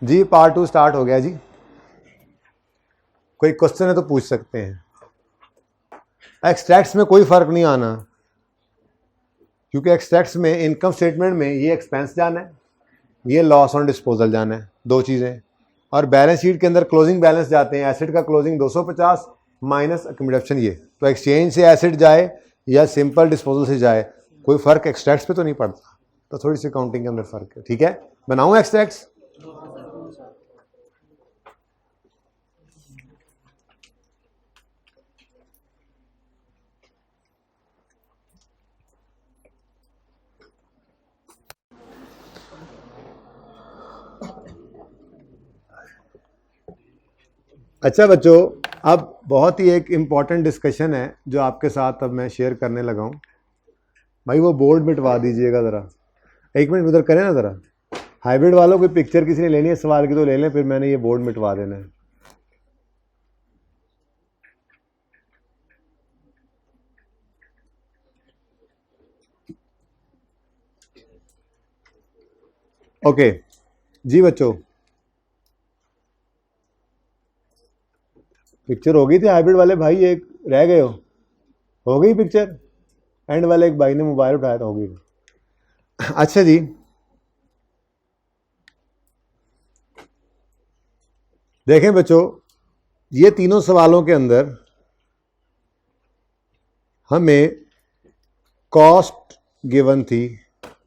जी part 2 start हो गया जी। कोई क्वेश्चन है तो पूछ सकते हैं। एक्सट्रैक्ट्स में कोई फर्क नहीं आना, क्योंकि एक्सट्रैक्ट्स में इनकम स्टेटमेंट में ये एक्सपेंस जाना है, ये लॉस ऑन डिस्पोजल जाना है, दो चीज़ें। और बैलेंस शीट के अंदर क्लोजिंग बैलेंस जाते हैं, एसेट का क्लोजिंग 250 माइनस अकोमोडेशन ये। तो एक्सचेंज से एसेट जाए या सिंपल डिस्पोजल से जाए, कोई फर्क एक्सट्रैक्ट्स पे तो नहीं पड़ता। तो थोड़ी सी काउंटिंग के अंदर फर्क है। ठीक है, बनाऊँ एक्सट्रैक्ट्स? अच्छा बच्चों, अब बहुत ही एक इम्पॉर्टेंट डिस्कशन है जो आपके साथ अब मैं शेयर करने लगा हूँ। भाई वो बोर्ड मिटवा दीजिएगा ज़रा, एक मिनट उधर करें ना ज़रा। हाइब्रिड वालों की पिक्चर किसी ने लेनी है सवाल की तो ले लें, फिर मैंने ये बोर्ड मिटवा देना है। ओके जी बच्चों, पिक्चर हो गई थी हाइब्रिड वाले भाई, एक रह गए हो गई पिक्चर? एंड वाले एक भाई ने मोबाइल उठाया था, हो गई। अच्छा जी, देखें बच्चों, ये तीनों सवालों के अंदर हमें कॉस्ट गिवन थी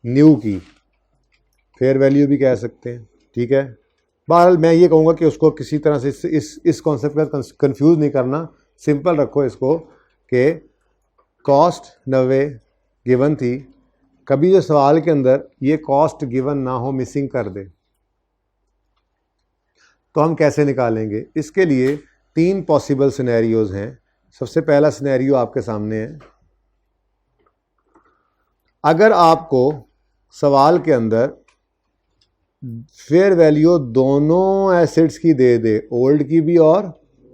न्यू की, फेयर वैल्यू भी कह सकते हैं। ठीक है, बहरहाल मैं ये कहूँगा कि उसको किसी तरह से इस कॉन्सेप्ट का कंफ्यूज नहीं करना, सिंपल रखो इसको कि कॉस्ट 90 गिवन थी। कभी जो सवाल के अंदर ये कॉस्ट गिवन ना हो, मिसिंग कर दे, तो हम कैसे निकालेंगे? इसके लिए 3 पॉसिबल सिनेरियोज हैं। सबसे पहला सिनेरियो आपके सामने है। अगर आपको सवाल के अंदर फेयर वैल्यू दोनों एसेट्स की दे दे, ओल्ड की भी और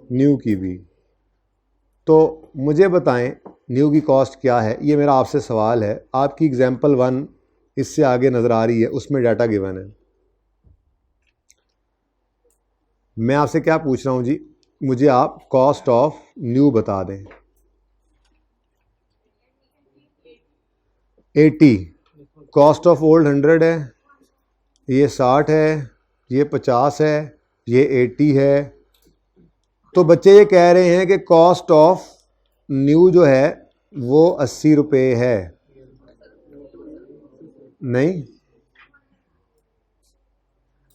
न्यू की भी, तो मुझे बताएं न्यू की कॉस्ट क्या है। ये मेरा आपसे सवाल है। आपकी एग्जाम्पल 1 इससे आगे नज़र आ रही है, उसमें डाटा गिवन है। मैं आपसे क्या पूछ रहा हूं जी, मुझे आप कॉस्ट ऑफ न्यू बता दें। 80, कॉस्ट ऑफ ओल्ड 100 है, ये 60 है, ये 50 है, ये 80 है। तो बच्चे ये कह रहे हैं कि कॉस्ट ऑफ न्यू जो है वो 80 रुपये है। नहीं,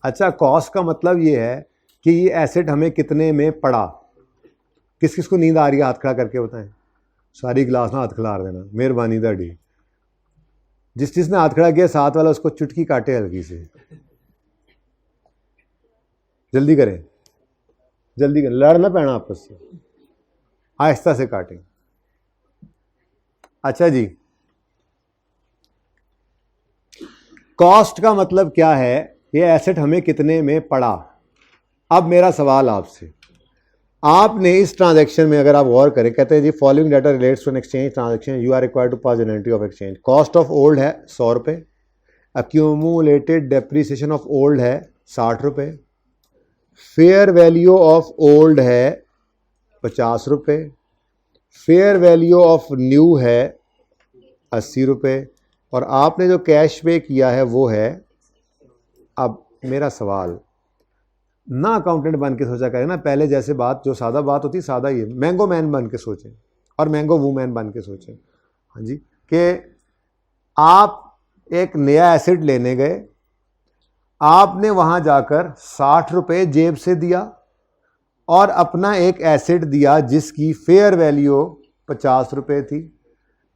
अच्छा, कॉस्ट का मतलब ये है कि ये एसेट हमें कितने में पड़ा। किस किस को नींद आ रही है हाथ खड़ा करके बताएं। सारी क्लास ना हाथ खिला देना, मेहरबानी दाड़ी। जिसने हाथ खड़ा किया साथ वाला उसको चुटकी काटे हल्की से, जल्दी करें, जल्दी करें, लड़ ना पैना आपस से, आहिस्ता से काटें। अच्छा जी, कॉस्ट का मतलब क्या है? ये एसेट हमें कितने में पड़ा। अब मेरा सवाल आपसे, आपने इस ट्रांजैक्शन में अगर आप गौर करें, कहते हैं जी following data relates to an exchange transaction, you are required to pass an entry of exchange. Cost of old है 100 रुपये, एक्यूमुलेटेड डेप्रीसिएशन ऑफ ओल्ड है 60 रुपये, फेयर वैल्यू ऑफ ओल्ड है 50 रुपये, फेयर वैल्यू ऑफ न्यू है 80 रुपये, और आपने जो कैश पे किया है वो है। अब मेरा सवाल, ना अकाउंटेंट बन के सोचा करें ना, पहले जैसे बात जो सादा बात होती सादा ही है, मैंगो मैन बन के सोचें और मैंगो वूमैन बन के सोचें। हाँ जी, कि आप एक नया एसेट लेने गए, आपने वहाँ जाकर 60 रुपये जेब से दिया और अपना एक एसेट दिया जिसकी फेयर वैल्यू 50 रुपये थी।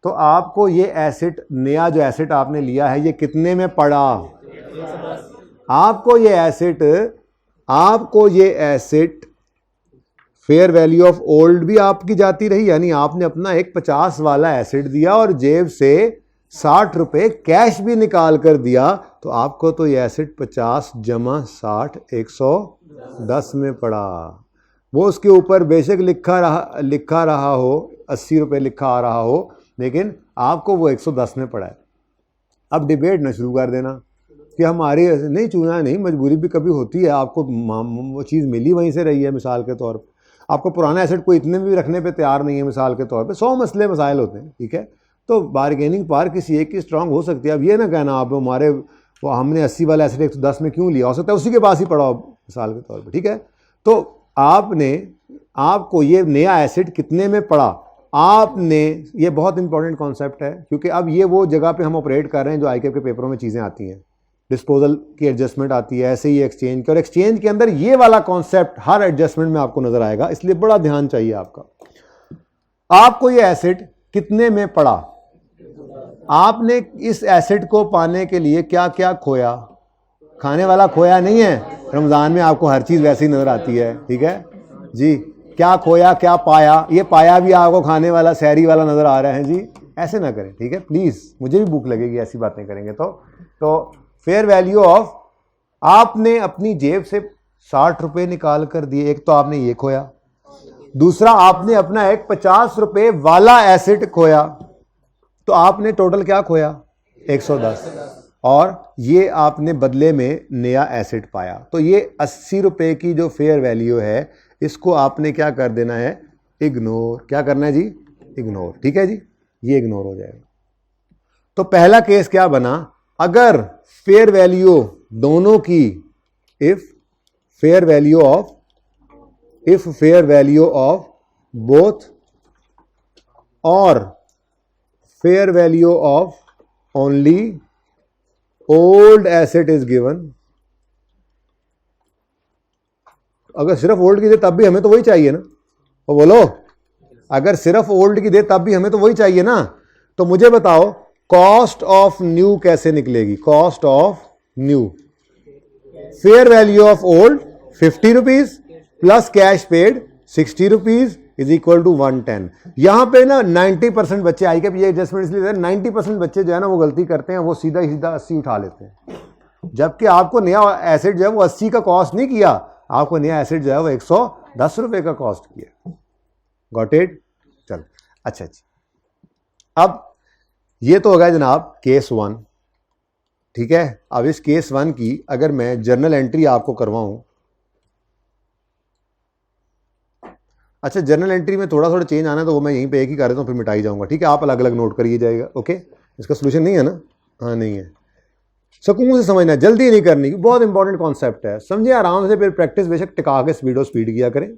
तो आपको ये एसेट, नया जो एसेट आपने लिया है, ये कितने में पड़ा? आपको ये asset fair value of old भी आपकी जाती रही, यानी आपने अपना एक 50 वाला एसेट दिया और जेब से 60 रुपये कैश भी निकाल कर दिया, तो आपको तो ये एसेट 50 जमा 60 110 में पड़ा। वो उसके ऊपर बेशक लिखा रहा हो 80 रुपये लिखा आ रहा हो, लेकिन आपको वो 110 में पड़ा है। अब डिबेट ना शुरू कर देना कि हमारी नहीं, चुना नहीं, मजबूरी भी कभी होती है, आपको वो चीज़ मिली वहीं से रही है, मिसाल के तौर पर आपको पुराना एसेट कोई इतने भी रखने पे तैयार नहीं है, मिसाल के तौर पे 100 मसले मसाइल होते हैं, ठीक है। तो बारगेनिंग पावर किसी एक की स्ट्रांग हो सकती है। अब ये ना कहना आप हमारे वो हमने 80 वाला एसेट 110 में क्यों लिया, हो सकता है उसी के पास ही पड़ा हो मिसाल के तौर पे, ठीक है। तो आपको ये नया एसेट कितने में पड़ा, आपने, ये बहुत इंपॉर्टेंट कॉन्सेप्ट है, क्योंकि अब ये वो जगह पे हम ऑपरेट कर रहे हैं जो आईकेएफ के पेपरों में चीज़ें आती हैं, डिस्पोजल की एडजस्टमेंट आती है, ऐसे ही एक्सचेंज की, और एक्सचेंज के अंदर ये वाला कॉन्सेप्ट हर एडजस्टमेंट में आपको नजर आएगा, इसलिए बड़ा ध्यान चाहिए आपका। आपको ये एसेट कितने में पड़ा, आपने इस एसेट को पाने के लिए क्या क्या खोया, खाने वाला खोया नहीं है, रमज़ान में आपको हर चीज़ वैसी नज़र आती है, ठीक है जी। क्या खोया क्या पाया, ये पाया भी आपको खाने वाला सहरी वाला नज़र आ रहा है जी, ऐसे ना करें, ठीक है प्लीज़, मुझे भी भूख लगेगी ऐसी बातें करेंगे तो फेयर वैल्यू ऑफ, आपने अपनी जेब से 60 रुपये निकाल कर दिए, एक तो आपने ये खोया, दूसरा आपने अपना एक 50 रुपये वाला एसेट खोया, तो आपने टोटल क्या खोया 110, और ये आपने बदले में नया एसेट पाया। तो ये 80 रुपये की जो फेयर वैल्यू है, इसको आपने क्या कर देना है, इग्नोर। क्या करना है जी, इग्नोर, ठीक है जी, ये इग्नोर हो जाएगा। तो पहला केस क्या बना, अगर फेयर वैल्यू दोनों की, if fair value of both और fair value of only old asset is given. अगर सिर्फ ओल्ड की दे तब भी हमें तो वही चाहिए ना, तो बोलो, अगर सिर्फ ओल्ड की दे तब भी हमें तो वही चाहिए ना। तो मुझे बताओ कॉस्ट ऑफ न्यू कैसे निकलेगी, cost of new, fair value of old 50 rupees plus cash paid 60 rupees is equal to 110। यहां पे ना 90% बच्चे, आई के ये एडजस्टमेंट इसलिए 90% बच्चे जो है ना वो गलती करते हैं, वो सीधा 80 उठा लेते हैं, जबकि आपको नया एसेट जो है वो 80 का कॉस्ट नहीं किया, आपको नया एसेट जो है वो 110 रुपए का कॉस्ट किया। गॉट इट, चल अच्छा जी। अब ये तो हो गया जनाब केस 1, ठीक है। अब इस केस 1 की अगर मैं जर्नल एंट्री आपको करवाऊं, अच्छा जर्नल एंट्री में थोड़ा थोड़ा चेंज आना है तो वो मैं यहीं पे एक ही कर देता हूँ, फिर मिटाई जाऊंगा, ठीक है। आप अलग अलग नोट करिए जाएगा, ओके। इसका सोल्यूशन नहीं है ना, हाँ नहीं है, सुकून से समझना, जल्दी नहीं करनी, बहुत इंपॉर्टेंट कॉन्सेप्ट है, समझिए आराम से, फिर प्रैक्टिस बेशक टिका के स्पीड किया करें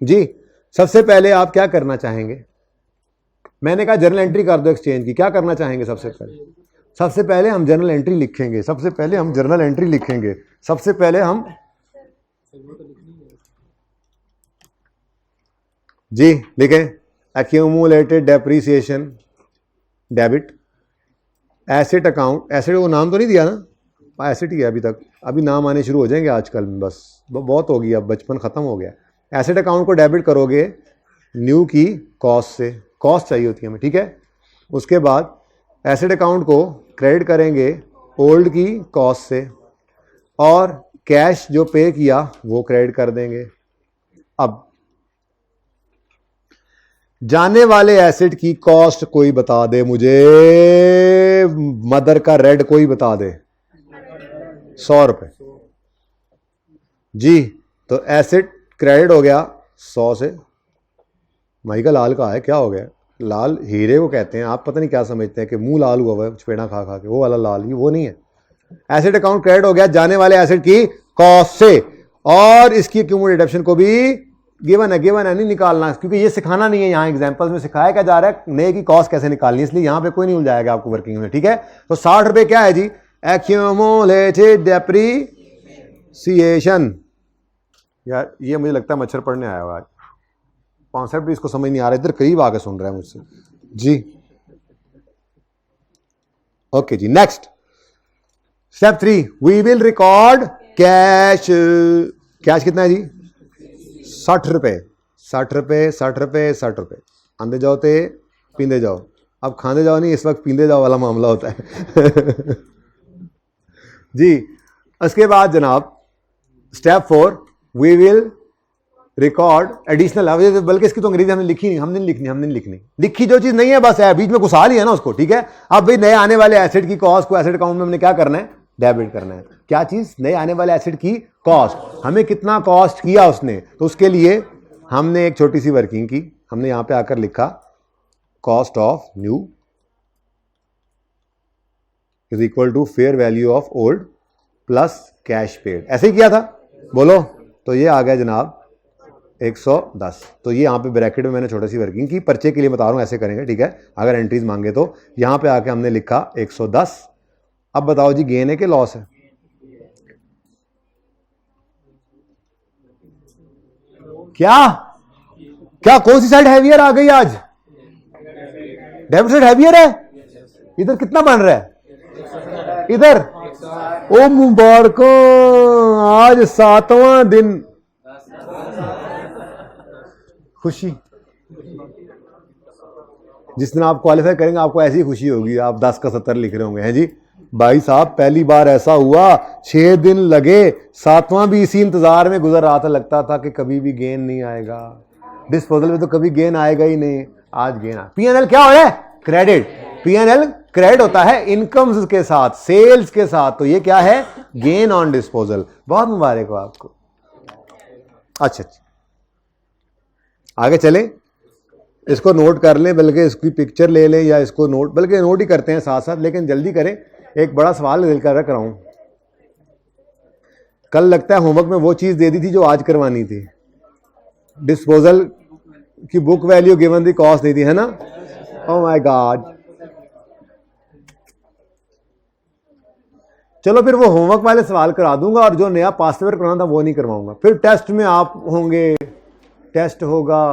जी। सबसे पहले आप क्या करना चाहेंगे, मैंने कहा जर्नल एंट्री कर दो एक्सचेंज की, क्या करना चाहेंगे सबसे पहले हम जर्नल एंट्री लिखेंगे, सबसे पहले हम जी लिखें, accumulated depreciation debit, asset account, asset वो नाम तो नहीं दिया ना, एसेट ही है अभी तक, अभी नाम आने शुरू हो जाएंगे आजकल, बस बहुत हो गई, अब बचपन ख़त्म हो गया। एसेट अकाउंट को डेबिट करोगे न्यू की कॉस्ट से, कॉस्ट चाहिए होती है हमें, ठीक है। उसके बाद एसेट अकाउंट को क्रेडिट करेंगे ओल्ड की कॉस्ट से, और कैश जो पे किया वो क्रेडिट कर देंगे। अब जाने वाले एसेट की कॉस्ट कोई बता दे मुझे, मदर का रेड कोई बता दे, 100 रुपए जी। तो एसेट क्रेडिट हो गया 100 से, माई का लाल का है, क्या हो गया, लाल हीरे को कहते हैं, आप पता नहीं क्या समझते हैं कि मुंह लाल हुआ है चपेड़ा खा खा के, वो वाला लाल, ही वो नहीं है। एसेट अकाउंट क्रेडिट हो गया जाने वाले एसेट की कॉस्ट से, और इसकी एक्यूमुलेटेड डिडक्शन को भी गिवन है नहीं निकालना, क्योंकि ये सिखाना नहीं है, यहाँ एग्जांपल्स में सिखाया क्या जा रहा है नए की कॉस्ट कैसे निकालनी है, इसलिए यहाँ पे कोई नहीं उलझाएगा आपको वर्किंग में, ठीक है। तो 60 रुपए क्या है जी, एक्यूमुलेटेड डेप्रीसिएशन। यार ये मुझे लगता है मच्छर पड़ने आया हुआ है, कॉन्सेप्ट भी इसको समझ नहीं आ रहा, इधर करीब आके सुन रहा है मुझसे जी। ओके जी, next step 3, we will record cash. Cash कितना है जी, 60 रुपए, 60 रुपए, 60 रुपए, 60 रुपए। आंदे जाओ ते पींदे जाओ, अब खाने जाओ नहीं, इस वक्त पींदे जाओ वाला मामला होता है जी। उसके बाद जनाब step 4, we will record additional, बल्कि इसकी तो अंग्रेजी हमने लिखी नहीं, हमने नहीं लिखनी, लिखी जो चीज नहीं है बस है, बीच में घुसा लिया ना उसको, ठीक है। अब भाई नए आने वाले एसेट की कॉस्ट को एसेट अकाउंट में हमने क्या करना है, डेबिट करना है। क्या चीज? नए आने वाले एसेट की कॉस्ट। हमें कितना कॉस्ट किया उसने, तो उसके लिए हमने एक छोटी सी वर्किंग की। हमने यहां पे आकर लिखा cost of new is equal to fair value of old plus cash paid. ऐसे ही किया था, बोलो। तो ये आ गया जनाब 110। तो ये यहां पे ब्रैकेट में मैंने छोटी सी वर्किंग की, पर्चे के लिए बता रहा हूं, ऐसे करेंगे, ठीक है। अगर एंट्रीज मांगे तो यहां पे आके हमने लिखा 110। अब बताओ जी, गेन है कि लॉस है? क्या क्या कौन सी साइड हैवियर आ गई आज? डेबिट साइड हैवियर है। इधर कितना बन रहा है? इधर ओ मुबारक, आज 7वां दिन। खुशी जिस दिन आप क्वालिफाई करेंगे आपको ऐसी खुशी होगी, आप 10 का 70 लिख रहे होंगे, हैं जी भाई साहब। पहली बार ऐसा हुआ, 6 दिन लगे, 7वां भी इसी इंतजार में गुजर रहा था। लगता था कि कभी भी गेन नहीं आएगा, डिस्पोजल में तो कभी गेन आएगा ही नहीं। आज गेन आ। पीएनएल क्या हो रहा है? क्रेडिट। पीएनएल क्रेडिट होता है इनकम्स के साथ, सेल्स के साथ। तो ये क्या है? Gain on disposal. बहुत मुबारक हो आपको। अच्छा, आगे चलें, इसको नोट कर लें, बल्कि इसकी पिक्चर ले लें, या इसको नोट, बल्कि नोट ही करते हैं साथ साथ, लेकिन जल्दी करें। एक बड़ा सवाल दिल कर रख रहा हूं। कल लगता है होमवर्क में वो चीज दे दी थी जो आज करवानी थी, डिस्पोजल की बुक वैल्यू गिवन दी कॉस्ट दी थी, है ना? Oh my God. चलो फिर वो होमवर्क वाले सवाल करा दूंगा, और जो नया पास पेपर कराना था वो नहीं करवाऊंगा। फिर टेस्ट में आप होंगे, टेस्ट होगा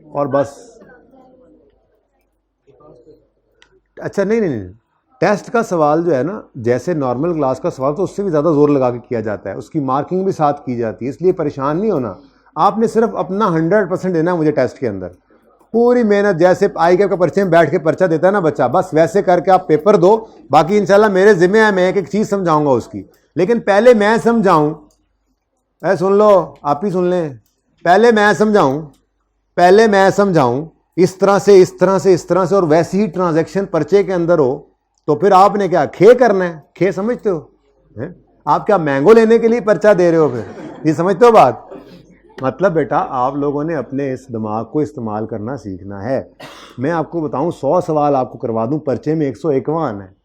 और बस। अच्छा नहीं नहीं नहीं, टेस्ट का सवाल जो है ना, जैसे नॉर्मल क्लास का सवाल, तो उससे भी ज़्यादा जोर लगा के किया जाता है, उसकी मार्किंग भी साथ की जाती है। इसलिए परेशान नहीं होना, आपने सिर्फ अपना 100% देना है मुझे टेस्ट के अंदर। पूरी मेहनत, जैसे आई कैप का पर्चे में बैठ के पर्चा देता है ना बच्चा, बस वैसे करके आप पेपर दो। बाकी इंशाल्लाह मेरे जिम्मे है, मैं एक एक चीज़ समझाऊंगा उसकी। लेकिन पहले मैं समझाऊं, ऐ सुन लो, आप ही सुन लें। पहले मैं समझाऊं, पहले मैं समझाऊं, इस तरह से, इस तरह से, इस तरह से, और वैसी ही ट्रांजैक्शन पर्चे के अंदर हो, तो फिर आपने क्या खे करना है? खे समझते हो? है? आप क्या मैंगो लेने के लिए पर्चा दे रहे हो? फिर ये समझते हो बात? मतलब बेटा, आप लोगों ने अपने इस दिमाग को इस्तेमाल करना सीखना है। मैं आपको बताऊं, 100 सवाल आपको करवा दूं, पर्चे में 151 है,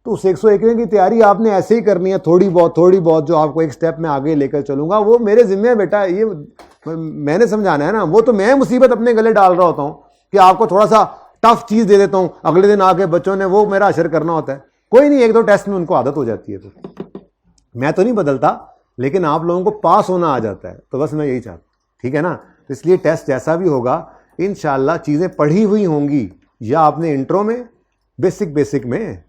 तो उस 151 की तैयारी आपने ऐसे ही करनी है, थोड़ी बहुत जो आपको एक स्टेप में आगे लेकर चलूंगा, वो मेरे जिम्मे है बेटा। ये मैंने समझाना है ना, वो तो मैं मुसीबत अपने गले डाल रहा होता हूं कि आपको थोड़ा सा टफ चीज दे देता हूं, अगले दिन आके बच्चों ने वो मेरा असर करना होता है। कोई नहीं, 1-2 टेस्ट में उनको आदत हो जाती है। तो मैं तो नहीं बदलता, लेकिन आप लोगों को पास होना आ जाता है, तो बस मैं यही चाहता हूं, ठीक है ना? तो इसलिए टेस्ट जैसा भी होगा, इंशाल्लाह चीजें पढ़ी हुई होंगी, या आपने इंट्रो में बेसिक में,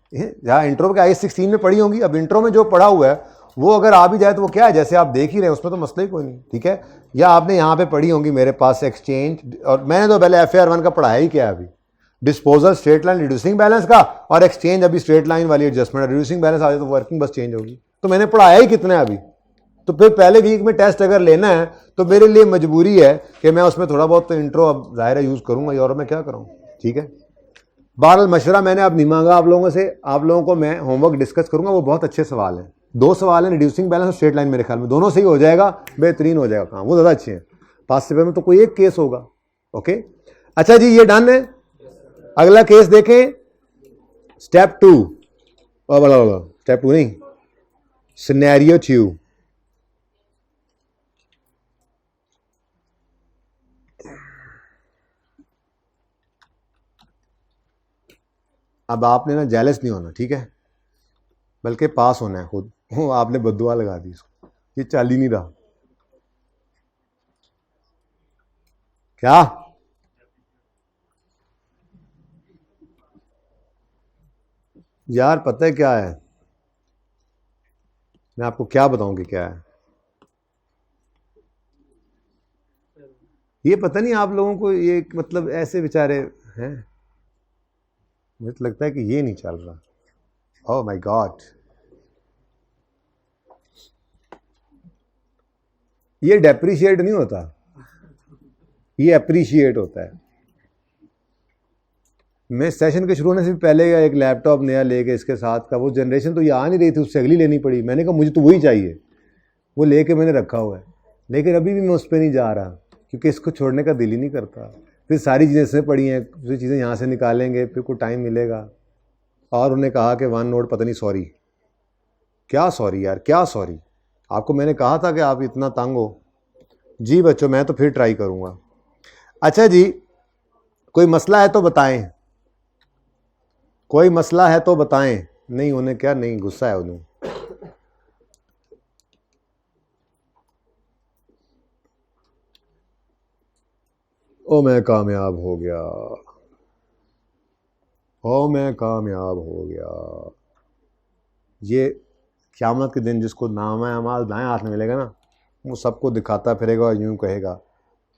या इंट्रो के IS-16 में पढ़ी होंगी। अब इंट्रो में जो पढ़ा हुआ है वो अगर आ भी जाए तो वो क्या है, जैसे आप देख ही रहे हैं, उसमें तो मसला ही कोई नहीं, ठीक है। या आपने यहाँ पे पढ़ी होंगी मेरे पास एक्सचेंज, और मैंने तो पहले FAR 1 का पढ़ाया ही क्या है अभी, disposal, straight line, reducing balance का, और एक्सचेंज अभी स्ट्रेट लाइन वाली एडजस्टमेंट। रिड्यूसिंग बैलेंस आ जाए तो वर्किंग बस चेंज होगी। तो मैंने पढ़ाया ही कितना है अभी। तो फिर पहले वीक में टेस्ट अगर लेना है तो मेरे लिए मजबूरी है कि मैं उसमें थोड़ा बहुत तो इंट्रो अब ज़ाहिर है यूज़ करूँगा, और मैं क्या करूँ, ठीक है। बहरहाल मशवरा मैंने अब नहीं मांगा आप लोगों से, आप लोगों को मैं होमवर्क डिस्कस करूँगा। वो बहुत अच्छे सवाल हैं, 2 सवाल हैं, रिड्यूसिंग बैलेंस और स्ट्रेट लाइन। मेरे ख्याल में दोनों सही हो जाएगा, बेहतरीन हो जाएगा काम, वो ज़्यादा अच्छे हैं। पास पेपर में तो कोई एक केस होगा, ओके। अच्छा जी, ये डन है। अगला केस देखें, स्टेप 2, स्टेप 2 नहीं, सिनेरियो 2। अब आपने ना जेलस नहीं होना, ठीक है, बल्कि पास होना है खुद। आपने बद्दुआ लगा दी इसको, ये चल ही नहीं रहा। क्या यार, पता है क्या है, मैं आपको क्या बताऊं कि क्या है। ये पता नहीं आप लोगों को, ये मतलब ऐसे बेचारे हैं, मुझे तो लगता है कि ये नहीं चल रहा। ओह माय गॉड, ये डेप्रिशिएट नहीं होता, ये अप्रिशिएट होता है। मैं सेशन के शुरू होने से भी पहले एक लैपटॉप नया लेके इसके साथ का, वो जनरेशन तो ये आ नहीं रही थी, उससे अगली लेनी पड़ी। मैंने कहा मुझे तो वही चाहिए, वो लेके मैंने रखा हुआ है, लेकिन अभी भी मैं उस पर नहीं जा रहा क्योंकि इसको छोड़ने का दिल ही नहीं करता। फिर सारी चीज़ें इसमें पड़ी हैं, दूसरी चीज़ें यहाँ से निकालेंगे, फिर कोई टाइम मिलेगा। और उन्हें कहा कि वन नोट पता नहीं सॉरी, क्या सॉरी यार, क्या सॉरी, आपको मैंने कहा था कि आप इतना तंग हो। जी बच्चों, मैं तो फिर ट्राई करूँगा। अच्छा जी, कोई मसला है तो बताएं, कोई मसला है तो बताएं। नहीं, उन्हें क्या नहीं, गुस्सा है उन्हें। ओ मैं कामयाब हो गया, ओ मैं कामयाब हो गया। ये क़यामत के दिन जिसको नाम है अमाल दाएं हाथ में मिलेगा ना, वो सबको दिखाता फिरेगा और यूं कहेगा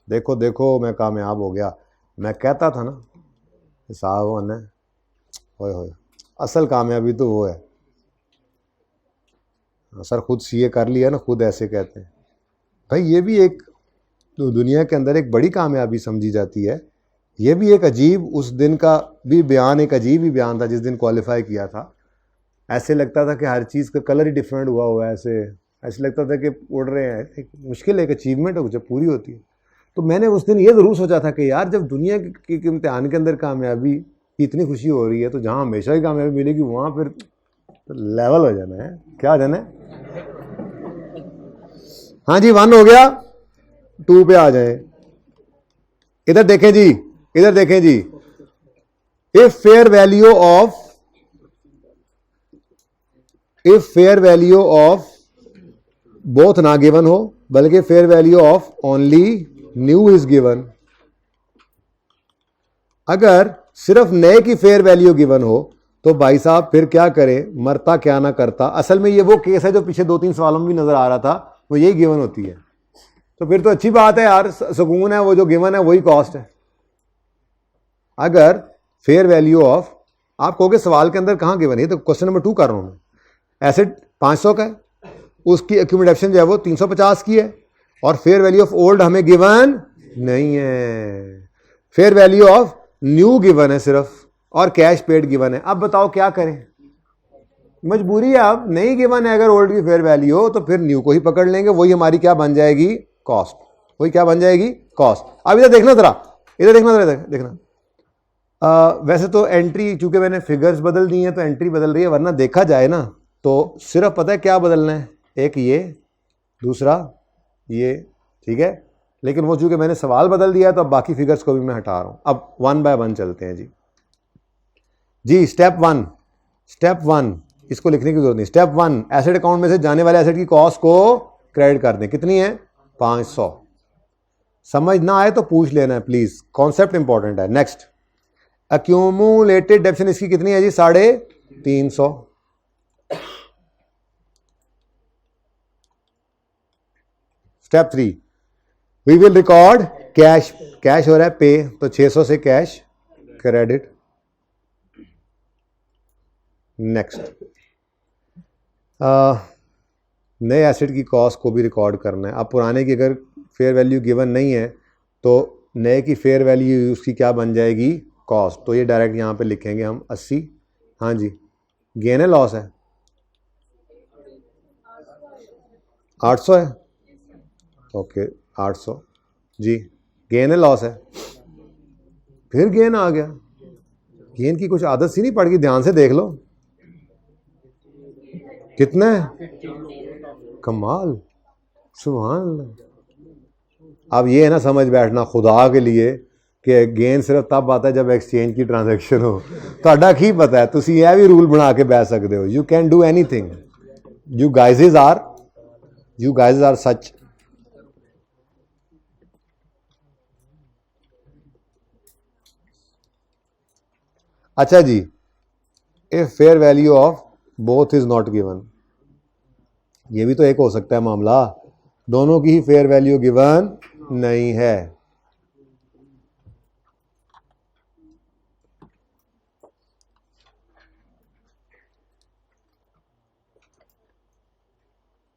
देखो देखो मैं कामयाब हो गया। मैं कहता था ना साहब ने, होए होए, असल कामयाबी तो वो है। सर खुद सीए कर लिया ना, खुद ऐसे कहते हैं। भाई ये भी एक तो दुनिया के अंदर एक बड़ी कामयाबी समझी जाती है। ये भी एक अजीब, उस दिन का भी बयान एक अजीब ही बयान था जिस दिन क्वालिफाई किया था। ऐसे लगता था कि हर चीज़ का कलर ही डिफरेंट हुआ हुआ है, ऐसे लगता था कि उड़ रहे हैं। एक मुश्किल एक अचीवमेंट है जब पूरी होती है। तो मैंने उस दिन ये ज़रूर सोचा था कि यार जब दुनिया के इम्तिहान के अंदर कामयाबी की इतनी खुशी हो रही है तो जहाँ हमेशा ही कामयाबी मिलेगी वहाँ फिर तो लेवल हो जाना है। क्या हो जाना है? हाँ जी, 1 हो गया, 2 पे आ जाए। इधर देखें जी, इधर देखें जी। If fair value of both ना गिवन हो, बल्कि fair value of only new is given. अगर सिर्फ नए की फेयर वैल्यू गिवन हो तो भाई साहब फिर क्या करें, मरता क्या ना करता। असल में ये वो केस है जो पीछे 2-3 सवालों में भी नजर आ रहा था, वो यही गिवन होती है। तो फिर तो अच्छी बात है यार, सुकून है, वो जो गिवन है वही कॉस्ट है। अगर फेयर वैल्यू ऑफ, आप कहोगे सवाल के अंदर कहां गिवन है, तो क्वेश्चन नंबर 2 कर रहा हूं मैं। एसेट 500 का है, उसकी एक्यूमुलेशन जो है वो 350 की है, और फेयर वैल्यू ऑफ ओल्ड हमें गिवन नहीं है। Fair value of new given है सिर्फ, और कैश पेड गिवन है। अब बताओ क्या करें, मजबूरी है। अब नहीं गिवन है अगर ओल्ड की फेयर वैल्यू हो तो फिर न्यू को ही पकड़ लेंगे, वही हमारी क्या बन जाएगी, कॉस्ट। वही क्या बन जाएगी, कॉस्ट। अब इधर देखना जरा, इधर देखना जरा, देखना। वैसे तो एंट्री, चूंकि मैंने फिगर्स बदल दी हैं तो एंट्री बदल रही है, वरना देखा जाए ना तो सिर्फ पता है क्या बदलना है, एक ये, दूसरा ये, ठीक है। लेकिन वो चूंकि मैंने सवाल बदल दिया तो अब बाकी फिगर्स को भी मैं हटा रहा हूं। अब 1 बाय 1 चलते हैं जी। स्टेप 1, इसको लिखने की जरूरत नहीं। स्टेप 1, एसेट अकाउंट में से जाने वाले एसेट की कॉस्ट को क्रेडिट कर दें। कितनी है, 500। समझ ना आए तो पूछ लेना है प्लीज, कॉन्सेप्ट इंपॉर्टेंट है। नेक्स्ट, एक्यूमुलेटेड डेप्शन इसकी कितनी है जी, 350। Step 3, we will record cash, cash हो रहा है पे, तो 600 से कैश क्रेडिट। नेक्स्ट, नए एसेट की कॉस्ट को भी रिकॉर्ड करना है। अब पुराने की अगर फेयर वैल्यू गिवन नहीं है तो नए की फेयर वैल्यू उसकी क्या बन जाएगी, कॉस्ट। तो ये डायरेक्ट यहाँ पे लिखेंगे हम 80। हाँ जी, गेन है लॉस है, 800 है, ओके 800 जी। गेन है लॉस है, फिर गेन आ गया। गेन की कुछ आदत सी नहीं पड़ गई, ध्यान से देख लो कितना है, कमाल, सुभान अल्लाह। अब ये है ना, समझ बैठना खुदा के लिए कि गेन सिर्फ तब आता है जब एक्सचेंज की ट्रांजैक्शन हो। ਤੁਹਾਡਾ ਕੀ पता है, तुसी यह भी रूल बना के बह सकते हो। You can do anything, you guys are such. अच्छा जी, if fair value of both is not given, ये भी तो एक हो सकता है मामला, दोनों की ही फेयर वैल्यू गिवन नहीं है।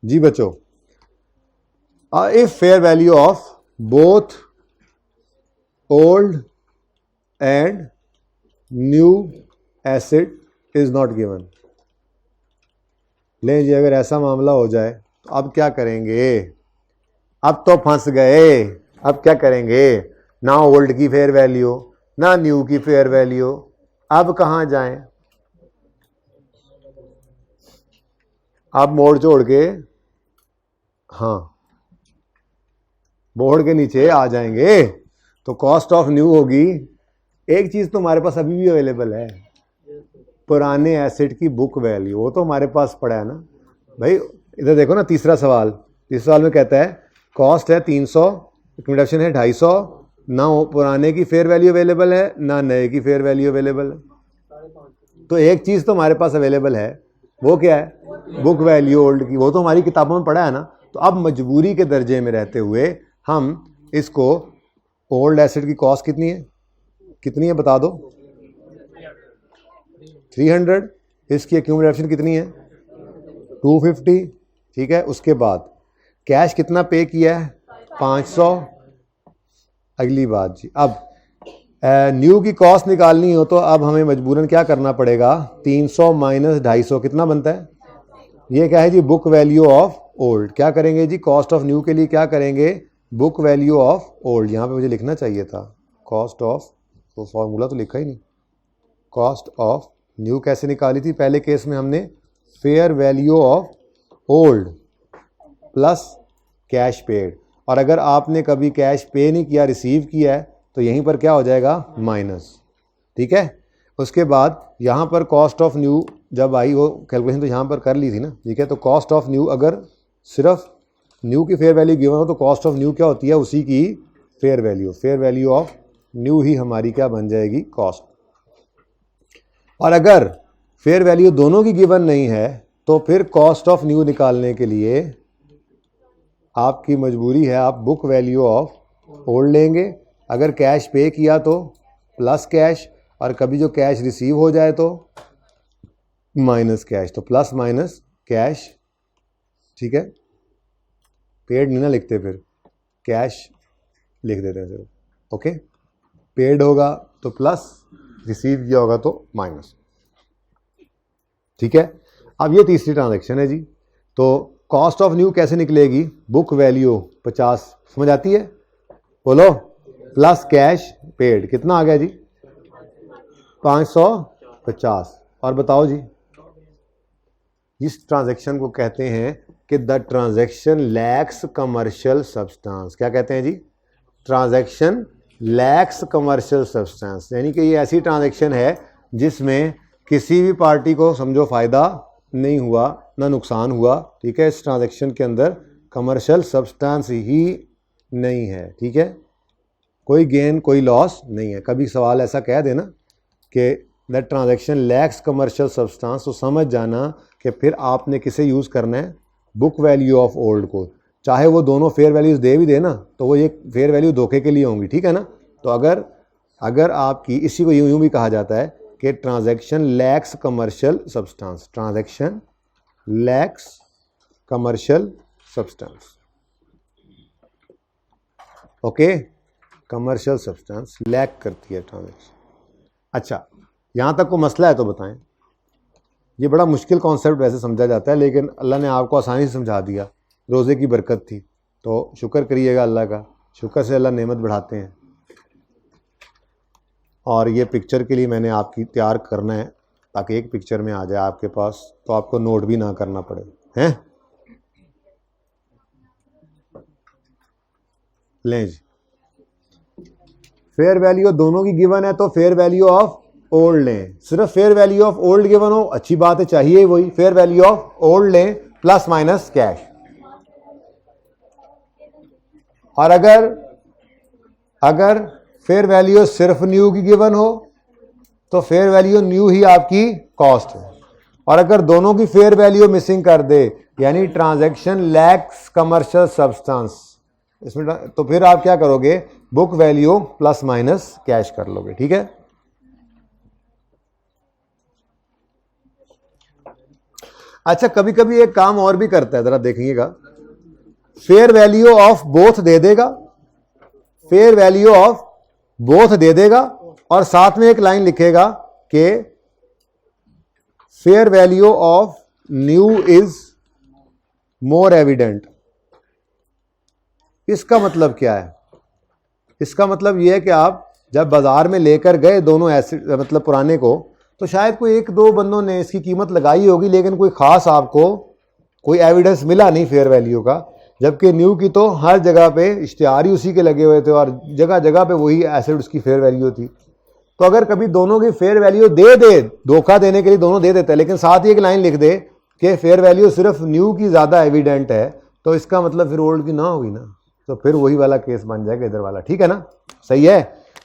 जी बच्चों, if fair value of both old and new asset is not given. ले जी, अगर ऐसा मामला हो जाए तो अब क्या करेंगे? अब तो फंस गए। अब क्या करेंगे? ना ओल्ड की फेयर वैल्यू, ना न्यू की फेयर वैल्यू, अब कहां जाएं? अब मोड़ जोड़ के, हाँ, बोर्ड के नीचे आ जाएंगे तो कॉस्ट ऑफ न्यू होगी। एक चीज तो हमारे पास अभी भी अवेलेबल है, पुराने एसेट की बुक वैल्यू, वो तो हमारे पास पड़ा है ना भाई। इधर देखो ना, तीसरा सवाल में कहता है कॉस्ट है 300, रिडक्शन है 250, ना पुराने की फेयर वैल्यू अवेलेबल है ना नए की फेयर वैल्यू अवेलेबल है। तो एक चीज तो हमारे पास अवेलेबल है, वो क्या है? बुक वैल्यू ओल्ड की, वो तो हमारी किताबों में पढ़ा है ना। तो अब मजबूरी के दर्जे में रहते हुए हम इसको, ओल्ड एसेट की कॉस्ट कितनी है बता दो? 300। इसकी एक्यूमुलेशन कितनी है? 250। ठीक है, उसके बाद कैश कितना पे किया है? 500। अगली बात जी, अब न्यू की कॉस्ट निकालनी हो तो अब हमें मजबूरन क्या करना पड़ेगा? 300 माइनस 250 कितना बनता है? ये क्या है जी? Book value of old. क्या करेंगे जी? कॉस्ट ऑफ न्यू के लिए क्या करेंगे? Book value of old. यहां पे मुझे लिखना चाहिए था कॉस्ट ऑफ, तो फॉर्मूला तो लिखा ही नहीं। कॉस्ट ऑफ न्यू कैसे निकाली थी? पहले केस में हमने fair value of old plus cash paid, और अगर आपने कभी कैश पे नहीं किया, रिसीव किया है, तो यहीं पर क्या हो जाएगा? माइनस। ठीक है, उसके बाद यहाँ पर कॉस्ट ऑफ न्यू जब आई हो कैलकुलेशन, तो यहाँ पर कर ली थी ना। ठीक है, तो कॉस्ट ऑफ न्यू, अगर सिर्फ न्यू की फेयर वैल्यू गिवन हो तो कॉस्ट ऑफ न्यू क्या होती है? उसी की फेयर वैल्यू ऑफ न्यू ही हमारी क्या बन जाएगी? कॉस्ट। और अगर फेयर वैल्यू दोनों की गिवन नहीं है तो फिर कॉस्ट ऑफ न्यू निकालने के लिए आपकी मजबूरी है, आप बुक वैल्यू ऑफ ओल्ड लेंगे। अगर कैश पे किया तो प्लस कैश, और कभी जो कैश रिसीव हो जाए तो माइनस कैश, तो प्लस माइनस कैश। ठीक है, पेड नहीं ना लिखते, फिर कैश लिख देते हैं सिर्फ। ओके, पेड होगा तो प्लस, रिसीव किया होगा तो माइनस। ठीक है, अब ये तीसरी ट्रांजैक्शन है जी। तो कॉस्ट ऑफ न्यू कैसे निकलेगी? बुक वैल्यू 50, समझ आती है? बोलो, प्लस कैश पेड, कितना आ गया जी? 550। और बताओ जी, इस ट्रांजैक्शन को कहते हैं कि the transaction lacks commercial substance. क्या कहते हैं जी? ट्रांजैक्शन लैक्स कमर्शियल सब्सटेंस, यानी कि ये ऐसी ट्रांजैक्शन है जिसमें किसी भी पार्टी को समझो फायदा नहीं हुआ ना नुकसान हुआ। ठीक है, इस ट्रांजैक्शन के अंदर कमर्शियल सब्सटेंस ही नहीं है। ठीक है, कोई गेन कोई लॉस नहीं है। कभी सवाल ऐसा कह देना कि that transaction lacks commercial substance, तो समझ जाना कि फिर आपने किसे यूज़ करना है? बुक वैल्यू ऑफ ओल्ड को। चाहे वो दोनों फेयर वैल्यूज दे भी देना तो वो ये फेयर वैल्यू धोखे के लिए होंगी। ठीक है ना? तो अगर आपकी, इसी को यूं भी कहा जाता है कि transaction lacks commercial substance, transaction lacks commercial substance. Okay, commercial substance lack करती है ट्रांजैक्शन। अच्छा, यहां तक को मसला है तो बताएं। ये बड़ा मुश्किल कॉन्सेप्ट वैसे समझा जाता है, लेकिन अल्लाह ने आपको आसानी से समझा दिया। रोज़े की बरकत थी, तो शुक्र करिएगा अल्लाह का। शुक्र से अल्लाह नेमत बढ़ाते हैं। और ये पिक्चर के लिए मैंने आपकी तैयार करना है ताकि एक पिक्चर में आ जाए आपके पास, तो आपको नोट भी ना करना पड़े। हैं, लें जी, फेयर वैल्यू दोनों की गिवन है तो फेयर वैल्यू ऑफ ओल्ड लें। सिर्फ fair value of old given हो, अच्छी बात है, चाहिए वही। फेयर वैल्यू ऑफ ओल्ड लें प्लस माइनस कैश। और अगर फेयर वैल्यू सिर्फ न्यू की गिवन हो तो फेयर वैल्यू न्यू ही आपकी कॉस्ट है। और अगर दोनों की फेयर वैल्यू मिसिंग कर दे, यानी ट्रांजैक्शन लैक्स कमर्शियल सब्सटेंस, इसमें तो फिर आप क्या करोगे? Book value plus minus cash कर लोगे। ठीक है, अच्छा, कभी कभी एक काम और भी करता है, जरा देखिएगा। फेयर वैल्यू ऑफ बोथ दे देगा, फेयर वैल्यू ऑफ बोथ दे देगा, और साथ में एक लाइन लिखेगा कि fair value of new is more evident. इसका मतलब क्या है? इसका मतलब यह है कि आप जब बाजार में लेकर गए दोनों एसिड मतलब पुराने को, तो शायद कोई एक दो बंदों ने इसकी कीमत लगाई होगी, लेकिन कोई खास आपको कोई एविडेंस मिला नहीं फेयर वैल्यू का। जबकि न्यू की तो हर जगह पे इश्तिहार ही उसी के लगे हुए थे और जगह जगह पे वही एसिड उसकी फेयर वैल्यू थी। तो अगर कभी दोनों की फेयर वैल्यू दे, धोखा देने के लिए दोनों दे देते हैं, लेकिन साथ ही एक लाइन लिख दे कि फेयर वैल्यू सिर्फ न्यू की ज़्यादा एविडेंट है, तो इसका मतलब फिर ओल्ड की ना होगी ना, तो फिर वही वाला केस बन जाएगा इधर वाला। ठीक है ना? सही है।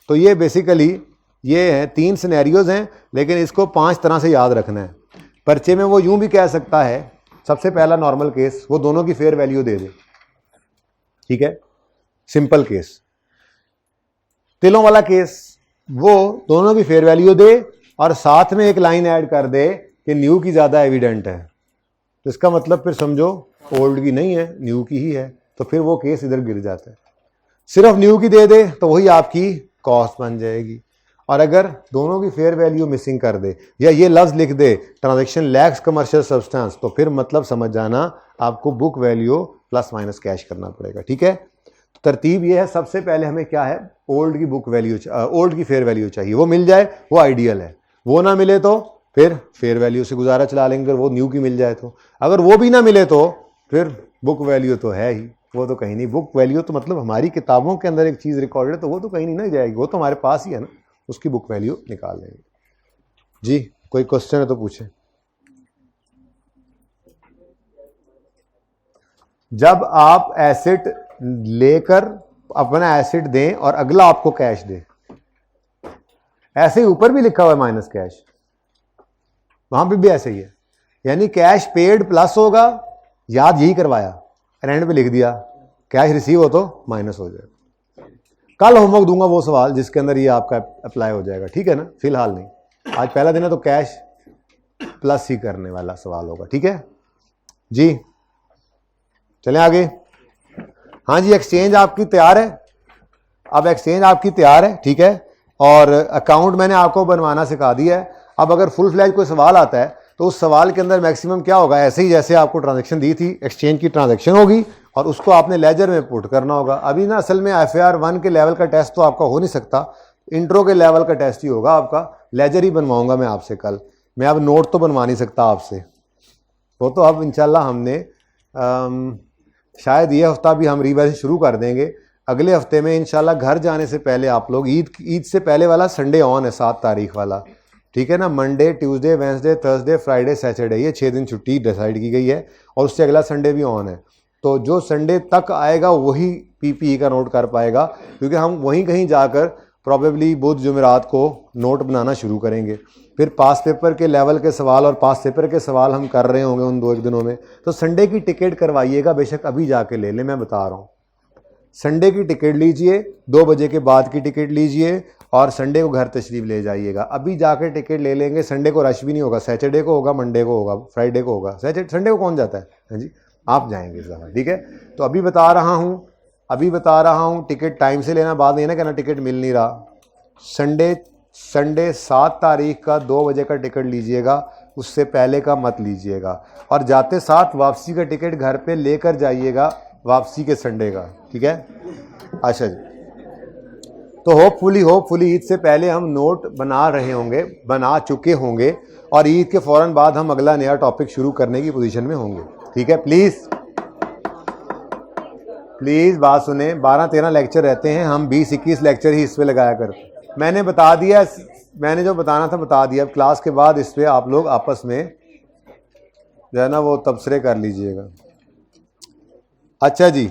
तो ये बेसिकली ये है 3 सिनेरियोज हैं, लेकिन इसको 5 तरह से याद रखना है। पर्चे में वो यूं भी कह सकता है, सबसे पहला नॉर्मल केस वो दोनों की फेयर वैल्यू दे दे, ठीक है, सिंपल केस। तिलों वाला केस वो दोनों की फेयर वैल्यू दे और साथ में एक लाइन ऐड कर दे कि न्यू की ज़्यादा एविडेंट है, तो इसका मतलब फिर समझो ओल्ड की नहीं है, न्यू की ही है, तो फिर वो केस इधर गिर जाता है। सिर्फ न्यू की दे दे तो वही आपकी कॉस्ट बन जाएगी। और अगर दोनों की फेयर वैल्यू मिसिंग कर दे या ये लफ्ज़ लिख दे ट्रांजैक्शन लैक्स कमर्शियल सब्सटेंस, तो फिर मतलब समझ जाना आपको book value plus minus cash करना पड़ेगा। ठीक है? तो तरतीब ये है, सबसे पहले हमें क्या है, ओल्ड की बुक वैल्यू, ओल्ड की फेयर वैल्यू चाहिए। वो मिल जाए वो आइडियल है, वो ना मिले तो फिर फेयर वैल्यू से गुजारा चला लेंगे। अगर वो न्यू की मिल जाए तो, अगर वो भी ना मिले तो फिर बुक वैल्यू तो है ही, वो तो कहीं नहीं। बुक वैल्यू तो मतलब हमारी किताबों के अंदर एक चीज़ रिकॉर्डेड, तो वो तो कहीं नहीं ना जाएगी, वो तो हमारे पास ही है ना, उसकी बुक वैल्यू निकाल लेंगे। जी कोई क्वेश्चन है तो पूछे। जब आप एसेट लेकर अपना एसेट दें और अगला आपको कैश दे, ऐसे ही ऊपर भी लिखा हुआ है माइनस कैश, वहां पे भी ऐसे ही है, यानी कैश पेड प्लस होगा, याद यही करवाया, एंड पे लिख दिया कैश रिसीव हो तो माइनस हो जाएगा। कल होमवर्क दूंगा वो सवाल जिसके अंदर ये आपका अप्लाई हो जाएगा, ठीक है ना? फिलहाल नहीं, आज पहला दिन है तो कैश प्लस ही करने वाला सवाल होगा। ठीक है जी, चलें आगे। हाँ जी, एक्सचेंज आपकी तैयार है, अब एक्सचेंज आपकी तैयार है, ठीक है, और अकाउंट मैंने आपको बनवाना सिखा दिया है। अब अगर फुल फ्लैज कोई सवाल आता है तो उस सवाल के अंदर मैक्सिमम क्या होगा, ऐसे ही जैसे आपको ट्रांजैक्शन दी थी, एक्सचेंज की ट्रांजैक्शन होगी और उसको आपने लेजर में पुट करना होगा। अभी ना असल में FAR 1 के लेवल का टेस्ट तो आपका हो नहीं सकता, इंट्रो के लेवल का टेस्ट ही होगा आपका, लेजर ही बनवाऊंगा मैं आपसे कल। मैं अब नोट तो बनवा नहीं सकता आपसे, वो तो अब इंशाल्लाह हमने शायद ये हफ्ता भी हम रिवाइजन शुरू कर देंगे। अगले हफ्ते में इंशाल्लाह घर जाने से पहले आप लोग ईद से पहले वाला संडे ऑन है, 7 तारीख वाला, ठीक है ना? Monday, Tuesday, Wednesday, Thursday, Friday, Saturday, ये 6 दिन छुट्टी डिसाइड की गई है और उससे अगला संडे भी ऑन है। तो जो संडे तक आएगा वही PPE का नोट कर पाएगा, क्योंकि हम वहीं कहीं जाकर प्रॉबेबली बुध जुमेरात को नोट बनाना शुरू करेंगे। फिर पास पेपर के लेवल के सवाल और पास पेपर के सवाल हम कर रहे होंगे उन 2-1 दिनों में। तो संडे की टिकट करवाइएगा, बेशक अभी जाके ले लें, मैं बता रहा हूँ। संडे की टिकट लीजिए, 2 बजे के बाद की टिकट लीजिए और संडे को घर तशरीफ ले जाइएगा। अभी जाकर टिकट ले लेंगे, संडे को रश भी नहीं होगा, सैटरडे को होगा, मंडे को होगा, फ्राइडे को होगा, संडे को कौन जाता है? हाँ जी, आप जाएंगे इस दफ़ा, ठीक है? तो अभी बता रहा हूँ टिकट टाइम से लेना, बाद में ना कहना टिकट मिल नहीं रहा। संडे 7 तारीख का 2 बजे का टिकट लीजिएगा, उससे पहले का मत लीजिएगा। और जाते साथ वापसी का टिकट घर पे लेकर जाइएगा, वापसी के संडे का, ठीक है? अच्छा जी, तो होपफुली ईद से पहले हम नोट बना चुके होंगे और ईद के फ़ौरन बाद हम अगला नया टॉपिक शुरू करने की पोजीशन में होंगे, ठीक है? प्लीज़ बात सुने, 12-13 लेक्चर रहते हैं, हम 20-21 लेक्चर ही इस पर लगाया करते। मैंने बता दिया, मैंने जो बताना था बता दिया। अब क्लास के बाद इस पर आप लोग आपस में जो है ना वो तबसरे कर लीजिएगा। अच्छा जी,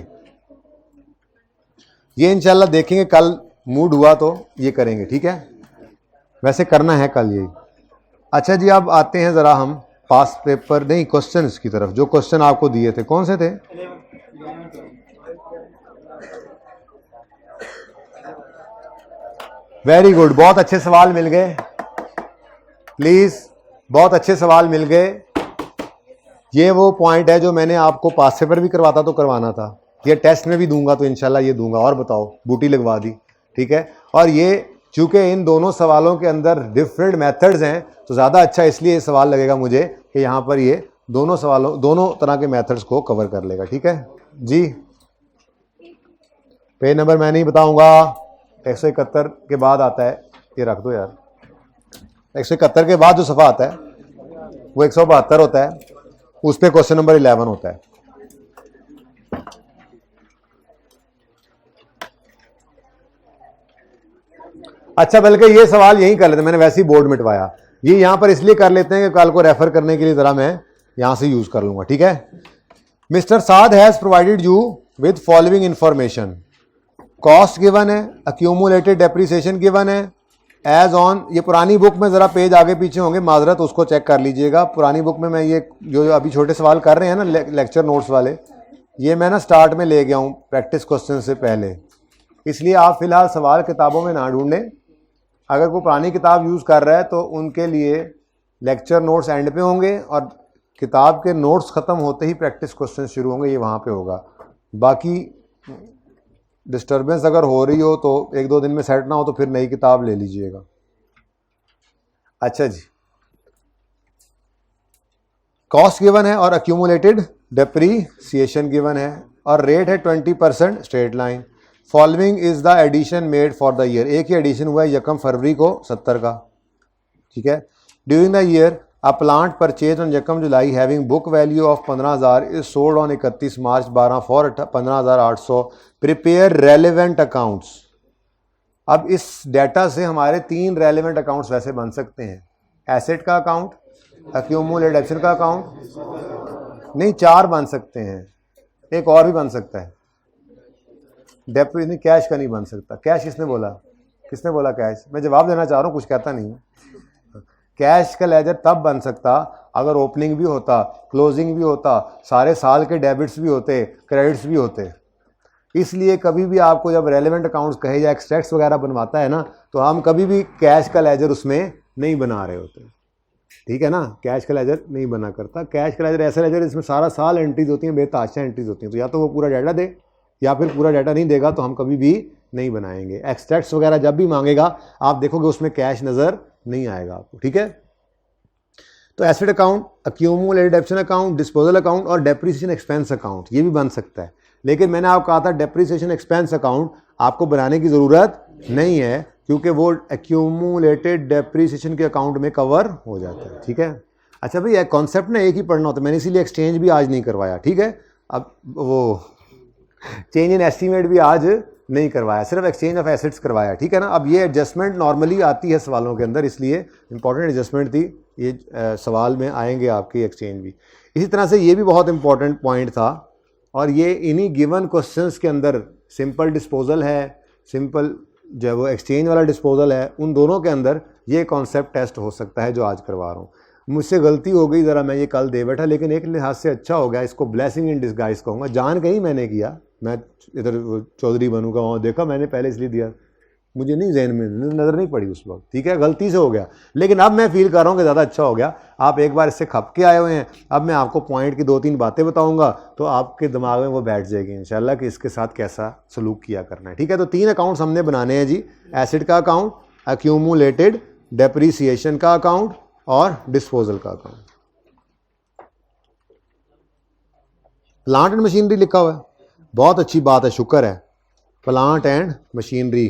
ये इंशाल्लाह देखेंगे, कल मूड हुआ तो ये करेंगे, ठीक है? वैसे करना है कल यही। अच्छा जी, अब आते हैं ज़रा हम पास पेपर नहीं क्वेश्चंस की तरफ। जो क्वेश्चन आपको दिए थे कौन से थे? वेरी गुड, बहुत अच्छे सवाल मिल गए, प्लीज़ बहुत अच्छे सवाल मिल गए। ये वो पॉइंट है जो मैंने आपको पास पेपर भी करवाता तो करवाना था, ये टेस्ट में भी दूंगा तो इंशाल्लाह ये दूंगा। और बताओ, बूटी लगवा दी, ठीक है? और ये चूंकि इन दोनों सवालों के अंदर डिफरेंट मेथड्स हैं तो ज़्यादा अच्छा इसलिए सवाल लगेगा मुझे कि यहाँ पर ये दोनों तरह के मेथड्स को कवर कर लेगा। ठीक है जी। पेज नंबर मैं नहीं बताऊंगा, 171 के बाद आता है, ये रख दो यार। 171 के बाद जो सफ़ा आता है वो 172 होता है, उस पर क्वेश्चन नंबर 11 होता है। अच्छा, बल्कि ये सवाल यही कर लेते हैं, मैंने वैसे ही बोर्ड मिटवाया, ये यहां पर इसलिए कर लेते हैं कि कल को रेफर करने के लिए जरा मैं यहां से यूज कर लूंगा। ठीक है। Mister Saad has provided you with following information, cost given है, अक्यूमुलेटेड डेप्रिसिएशन गिवन है, एज ऑन, ये पुरानी बुक में जरा पेज आगे पीछे होंगे, माजरत उसको चेक कर लीजिएगा। पुरानी बुक में मैं ये जो अभी छोटे सवाल कर रहे हैं ना लेक्चर नोट्स वाले, ये मैं ना स्टार्ट में ले गया हूं प्रैक्टिस क्वेश्चन से पहले, इसलिए आप फिलहाल सवाल किताबों में ना ढूंढें। अगर कोई पुरानी किताब यूज़ कर रहा है तो उनके लिए लेक्चर नोट्स एंड पे होंगे और किताब के नोट्स ख़त्म होते ही प्रैक्टिस क्वेश्चन शुरू होंगे, ये वहाँ पे होगा। बाकी डिस्टरबेंस अगर हो रही हो तो 1-2 दिन में सेट ना हो तो फिर नई किताब ले लीजिएगा। अच्छा जी, कॉस्ट गिवन है और अक्यूमुलेटेड डेप्रीसिएशन गिवन है और रेट है 20% straight line. Following is the addition made for the year, एक ही एडिशन हुआ है 1 फरवरी को 70 का। ठीक है। During the year a plant purchase on 1 July having book value of 15,000 is sold on 31 March 12 for 15,800, prepare relevant accounts. अब इस डाटा से हमारे 3 रेलेवेंट अकाउंट्स वैसे बन सकते हैं, एसेट का अकाउंट, अक्यूमुलेटेड डेप्ट का अकाउंट, नहीं 4 बन सकते हैं, एक और भी बन सकता है, डेप्ट नहीं, कैश का नहीं बन सकता। कैश किसने बोला, किसने बोला कैश? मैं जवाब देना चाह रहा हूँ, कुछ कहता नहीं। कैश का लेजर तब बन सकता अगर ओपनिंग भी होता, क्लोजिंग भी होता, सारे साल के डेबिट्स भी होते, क्रेडिट्स भी होते। इसलिए कभी भी आपको जब रेलेवेंट अकाउंट्स कहे या एक्सट्रैक्ट्स वगैरह बनवाता है ना, तो हम कभी भी कैश का लेजर उसमें नहीं बना रहे होते। ठीक है ना, कैश का लेजर नहीं बना करता। कैश का लेजर ऐसा लेजर जिसमें सारा साल एंट्रीज होती हैं, बेताशा एंट्रीज होती हैं, तो या तो वो पूरा डाटा दे या फिर पूरा डाटा नहीं देगा तो हम कभी भी नहीं बनाएंगे। एक्सट्रैक्ट्स वगैरह जब भी मांगेगा आप देखोगे उसमें कैश नज़र नहीं आएगा आपको। ठीक है। तो एसेट अकाउंट, अक्यूमुलेटेड डेप्ट अकाउंट, डिस्पोजल अकाउंट और डेप्रिसिएशन एक्सपेंस अकाउंट, ये भी बन सकता है। लेकिन मैंने आपको कहा था डेप्रिसिएशन एक्सपेंस अकाउंट आपको बनाने की ज़रूरत नहीं है, क्योंकि वो अक्यूमुलेटेड डेप्रिसिएशन के अकाउंट में कवर हो जाता है। ठीक है। अच्छा भाई, कॉन्सेप्ट ना एक ही पढ़ना होता है, मैंने इसीलिए एक्सचेंज भी आज नहीं करवाया। ठीक है। अब वो चेंज इन एस्टीमेट भी आज नहीं करवाया, सिर्फ एक्सचेंज ऑफ एसेट्स करवाया। ठीक है ना। अब ये एडजस्टमेंट नॉर्मली आती है सवालों के अंदर, इसलिए इंपॉर्टेंट एडजस्टमेंट थी, ये सवाल में आएंगे आपकी एक्सचेंज भी। इसी तरह से ये भी बहुत इंपॉर्टेंट पॉइंट था और ये इन्हीं गिवन क्वेश्चंस के अंदर सिंपल डिस्पोजल है, सिंपल जो वो एक्सचेंज वाला डिस्पोजल है, उन दोनों के अंदर ये कॉन्सेप्ट टेस्ट हो सकता है जो आज करवा रहा हूँ। मुझसे गलती हो गई ज़रा, मैं ये कल दे बैठा, लेकिन एक लिहाज से अच्छा हो गया, इसको ब्लेसिंग इन डिस्गाइज कहूँगा। जान के ही मैंने किया, मैं इधर चौधरी बनूंगा वहाँ देखा मैंने पहले इसलिए दिया, मुझे नहीं जहन में नज़र नहीं पड़ी उस वक्त। ठीक है, गलती से हो गया, लेकिन अब मैं फील कर रहा हूँ कि ज़्यादा अच्छा हो गया। आप एक बार इससे खप के आए हुए हैं, अब मैं आपको पॉइंट की 2-3 बातें बताऊंगा तो आपके दिमाग में वो बैठ जाएगी इंशाल्लाह कि इसके साथ कैसा सलूक किया करना है। ठीक है। तो 3 अकाउंट्स हमने बनाने हैं जी, एसेट का अकाउंट, अक्यूमुलेटेड डेप्रीसिएशन का अकाउंट और डिस्पोजल का अकाउंट। प्लांट एंड मशीनरी लिखा हुआ है, बहुत अच्छी बात है, शुक्र है। प्लांट एंड मशीनरी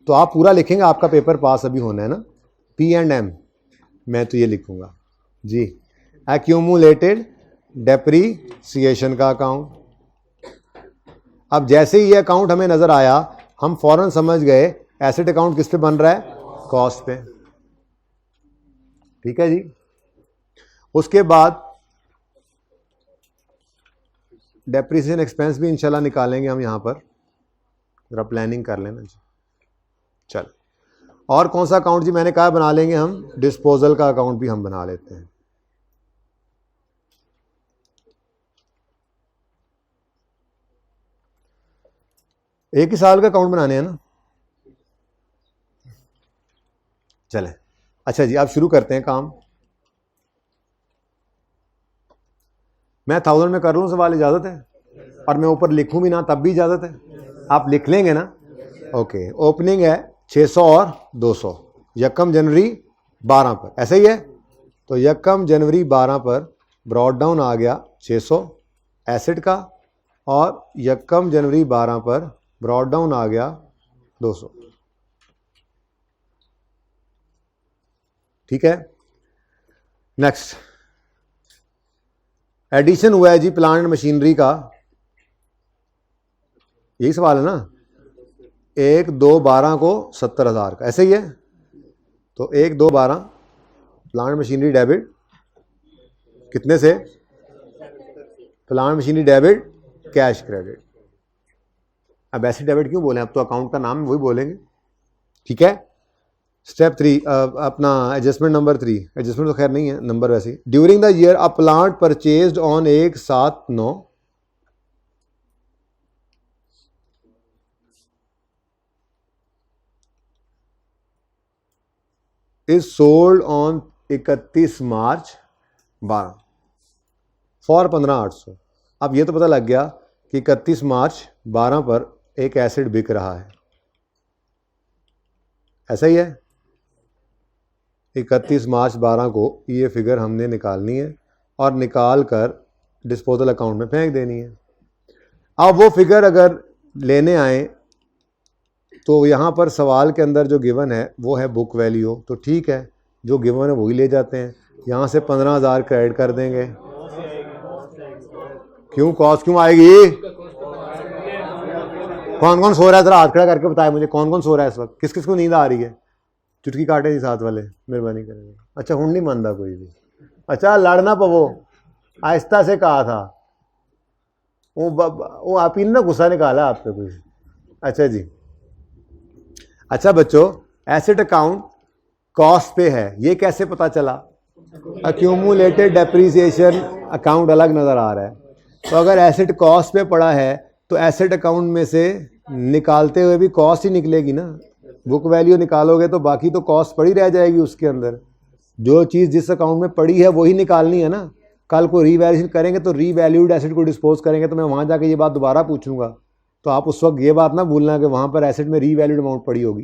तो आप पूरा लिखेंगे, आपका पेपर पास अभी होना है ना। P&M मैं तो ये लिखूंगा जी, एक्यूमुलेटेड डेप्रीसिएशन का अकाउंट। अब जैसे ही ये अकाउंट हमें नजर आया हम फौरन समझ गए एसेट अकाउंट किस पे बन रहा है, कॉस्ट पे। ठीक है जी। उसके बाद डेप्रिसिएशन एक्सपेंस भी इंशाल्लाह निकालेंगे हम यहाँ पर, जरा प्लानिंग कर लेना जी। चल, और कौन सा अकाउंट जी मैंने कहा बना लेंगे हम, डिस्पोजल का अकाउंट भी हम बना लेते हैं। एक ही साल का अकाउंट बनाने हैं ना। चले, अच्छा जी, आप शुरू करते हैं काम। मैं 1000 में कर लूं सवाल, इजाजत है? और मैं ऊपर लिखूं भी ना तब भी इजाजत है? आप लिख लेंगे ना? ओके। ओपनिंग है 600 और 200, यकम जनवरी 12 पर, ऐसा ही है। तो यकम जनवरी 12 पर ब्रॉड डाउन आ गया 600 एसिड का, और यकम जनवरी 12 पर ब्रॉड डाउन आ गया 200। ठीक है, नेक्स्ट एडिशन हुआ है जी प्लांट एंड मशीनरी का, यही सवाल है ना। 1 2 12 को 70,000 का, ऐसे ही है। तो 1 2 12 प्लांट मशीनरी डेबिट कितने से, plant machinery debit cash credit. अब ऐसे डेबिट क्यों बोले, अब तो अकाउंट का नाम वही बोलेंगे। ठीक है, स्टेप 3 अपना एडजस्टमेंट नंबर 3, एडजस्टमेंट तो खैर नहीं है नंबर वैसे। During the year a plant purchased on 1/7/9 is sold on 31 March 12 for 15,800। अब ये तो पता लग गया कि 31 मार्च 12 पर एक एसिड बिक रहा है, ऐसा ही है। 31 मार्च 12 को ये फिगर हमने निकालनी है और निकाल कर डिस्पोजल अकाउंट में फेंक देनी है। अब वो फिगर अगर लेने आए तो यहाँ पर सवाल के अंदर जो गिवन है वो है बुक वैल्यू, तो ठीक है जो गिवन है वही ले जाते हैं। यहाँ से 15,000 क्रेडिट कर देंगे। क्यों कॉस्ट क्यों आएगी? कौन कौन सो रहा है, जरा हाथ खड़ा करके बताए मुझे, कौन कौन सो रहा है इस वक्त, किस किस को नींद आ रही है? चुटकी काटे जी साथ वाले, मेहरबानी करेंगे। अच्छा हुण नहीं मानता कोई भी, अच्छा लड़ना पवो, आहिस्ता से कहा था वो आप ही ने ना गुस्सा निकाला आप पे कोई। अच्छा जी, अच्छा बच्चों एसेट अकाउंट कॉस्ट पे है, ये कैसे पता चला? अक्यूमुलेटेड डेप्रिसिएशन अकाउंट अलग नज़र आ रहा है। तो अगर एसेट कॉस्ट पे पड़ा है तो एसेट अकाउंट में से निकालते हुए भी कॉस्ट ही निकलेगी ना। बुक वैल्यू निकालोगे तो बाकी तो कॉस्ट पड़ी रह जाएगी उसके अंदर। जो चीज़ जिस अकाउंट में पड़ी है वही निकालनी है ना। कल को रीवैल्यूएशन करेंगे तो रीवैल्यूड एसेट को डिस्पोज करेंगे तो मैं वहाँ जाके ये बात दोबारा पूछूंगा, तो आप उस वक्त ये बात ना भूलना कि वहाँ पर एसेट में रीवैल्यूड अमाउंट पड़ी होगी।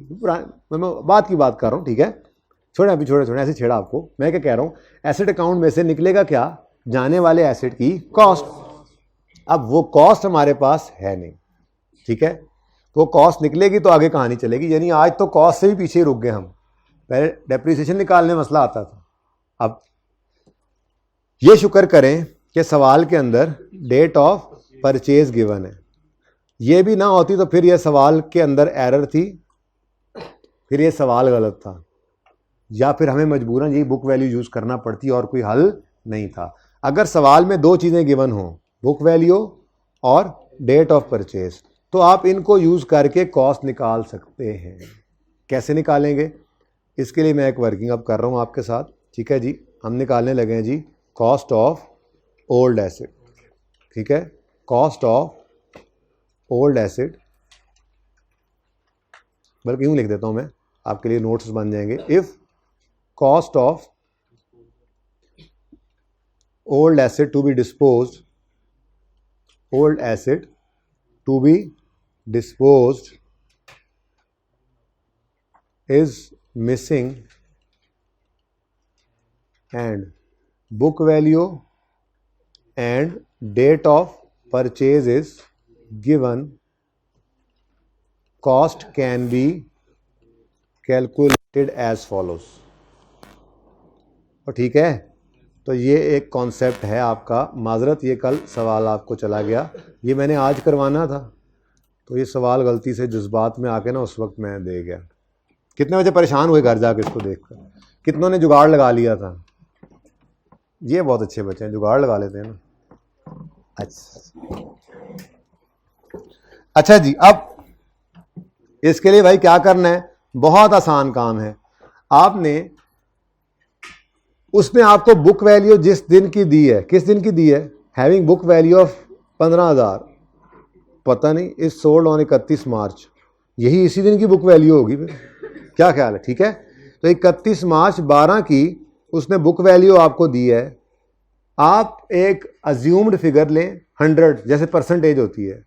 मैं बात की बात कर रहा हूँ, ठीक है, छोड़े अभी छोड़े ऐसे छेड़ा आपको। मैं क्या कह रहा हूँ, एसेट अकाउंट में से निकलेगा क्या? जाने वाले एसेट की कॉस्ट। अब वो कॉस्ट हमारे पास है नहीं, ठीक है, तो कॉस्ट निकलेगी तो आगे कहानी चलेगी। यानी आज तो कॉस्ट से भी पीछे रुक गए हम, पहले डेप्रिसिएशन निकालने में मसला आता था। अब ये शुक्र करें कि सवाल के अंदर डेट ऑफ परचेज गिवन है। ये भी ना होती तो फिर ये सवाल के अंदर एरर थी, फिर ये सवाल गलत था, या फिर हमें मजबूरन यही बुक वैल्यू यूज़ करना पड़ती और कोई हल नहीं था। अगर सवाल में दो चीज़ें गिवन हों, बुक वैल्यू और डेट ऑफ परचेज, तो आप इनको यूज़ करके कॉस्ट निकाल सकते हैं। कैसे निकालेंगे? इसके लिए मैं एक वर्किंग अब कर रहा हूँ आपके साथ, ठीक है जी। हम निकालने लगे हैं जी कॉस्ट ऑफ ओल्ड एसेट, ठीक है, कॉस्ट ऑफ ओल्ड एसेट, बल्कि यूँ लिख देता हूँ मैं, आपके लिए नोट्स बन जाएंगे। If cost of old asset to be disposed, old asset to be disposed is missing and book value and date of purchase is given, cost can be calculated as follows। और ठीक है, तो ये एक concept है आपका। माजरत ये कल सवाल आपको चला गया, ये मैंने आज करवाना था, तो ये सवाल गलती से जज्बात में आके ना उस वक्त मैं दे गया। कितने बजे परेशान हुए घर जाके इसको देखकर, कितनों ने जुगाड़ लगा लिया था। ये बहुत अच्छे बच्चे हैं, जुगाड़ लगा लेते हैं ना। अच्छा जी, अब इसके लिए भाई क्या करना है, बहुत आसान काम है। आपने उसमें आपको बुक वैल्यू जिस दिन की दी है, किस दिन की दी है, हैविंग बुक वैल्यू ऑफ 15,000, पता नहीं इस सोल्ड ऑन 31 मार्च, यही इसी दिन की बुक वैल्यू होगी फिर, क्या ख्याल है? ठीक है, तो 31 मार्च 12 की उसने बुक वैल्यू आपको दी है। आप एक अज्यूम्ड फिगर लें 100, जैसे परसेंटेज होती है,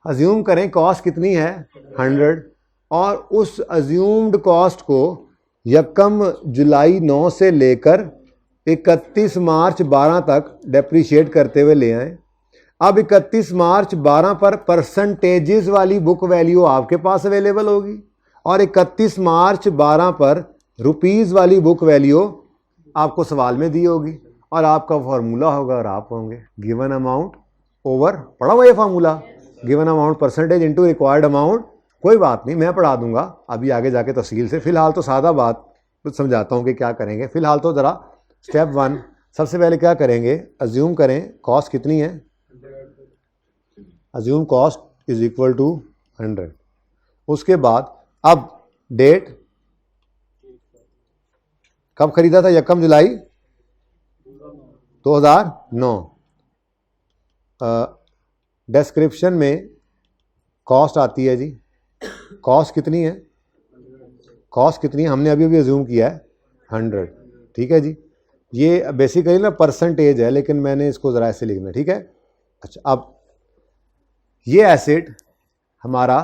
अज्यूम करें कॉस्ट कितनी है 100, और उस अज्यूम्ड कॉस्ट को यकम जुलाई 9 से लेकर 31 मार्च 12 तक डेप्रीशिएट करते हुए ले आए। अब 31 मार्च 12 पर परसेंटेजेस वाली बुक वैल्यू आपके पास अवेलेबल होगी और 31 मार्च 12 पर रुपीज़ वाली बुक वैल्यू आपको सवाल में दी होगी और आपका फार्मूला होगा और आप होंगे गिवन अमाउंट ओवर, पढ़ा हुआ ये formula, given amount percentage into required amount. कोई बात नहीं, मैं पढ़ा दूंगा अभी आगे जाके तफसील से। फिलहाल तो सादा बात समझाता हूँ कि क्या करेंगे। फिलहाल तो ज़रा स्टेप 1 सबसे पहले क्या करेंगे, अज्यूम करें कॉस्ट कितनी है, assume cost is equal to 100। उसके बाद अब डेट कब खरीदा था, यकम जुलाई 2009। डिस्क्रिप्शन में कॉस्ट आती है जी, कॉस्ट कितनी है, कॉस्ट कितनी है हमने अभी अज्यूम किया है 100, ठीक है जी। ये बेसिकली ना परसेंटेज है लेकिन मैंने इसको ज़रा ऐसे लिखना है, ठीक है। अच्छा, अब ये एसेट हमारा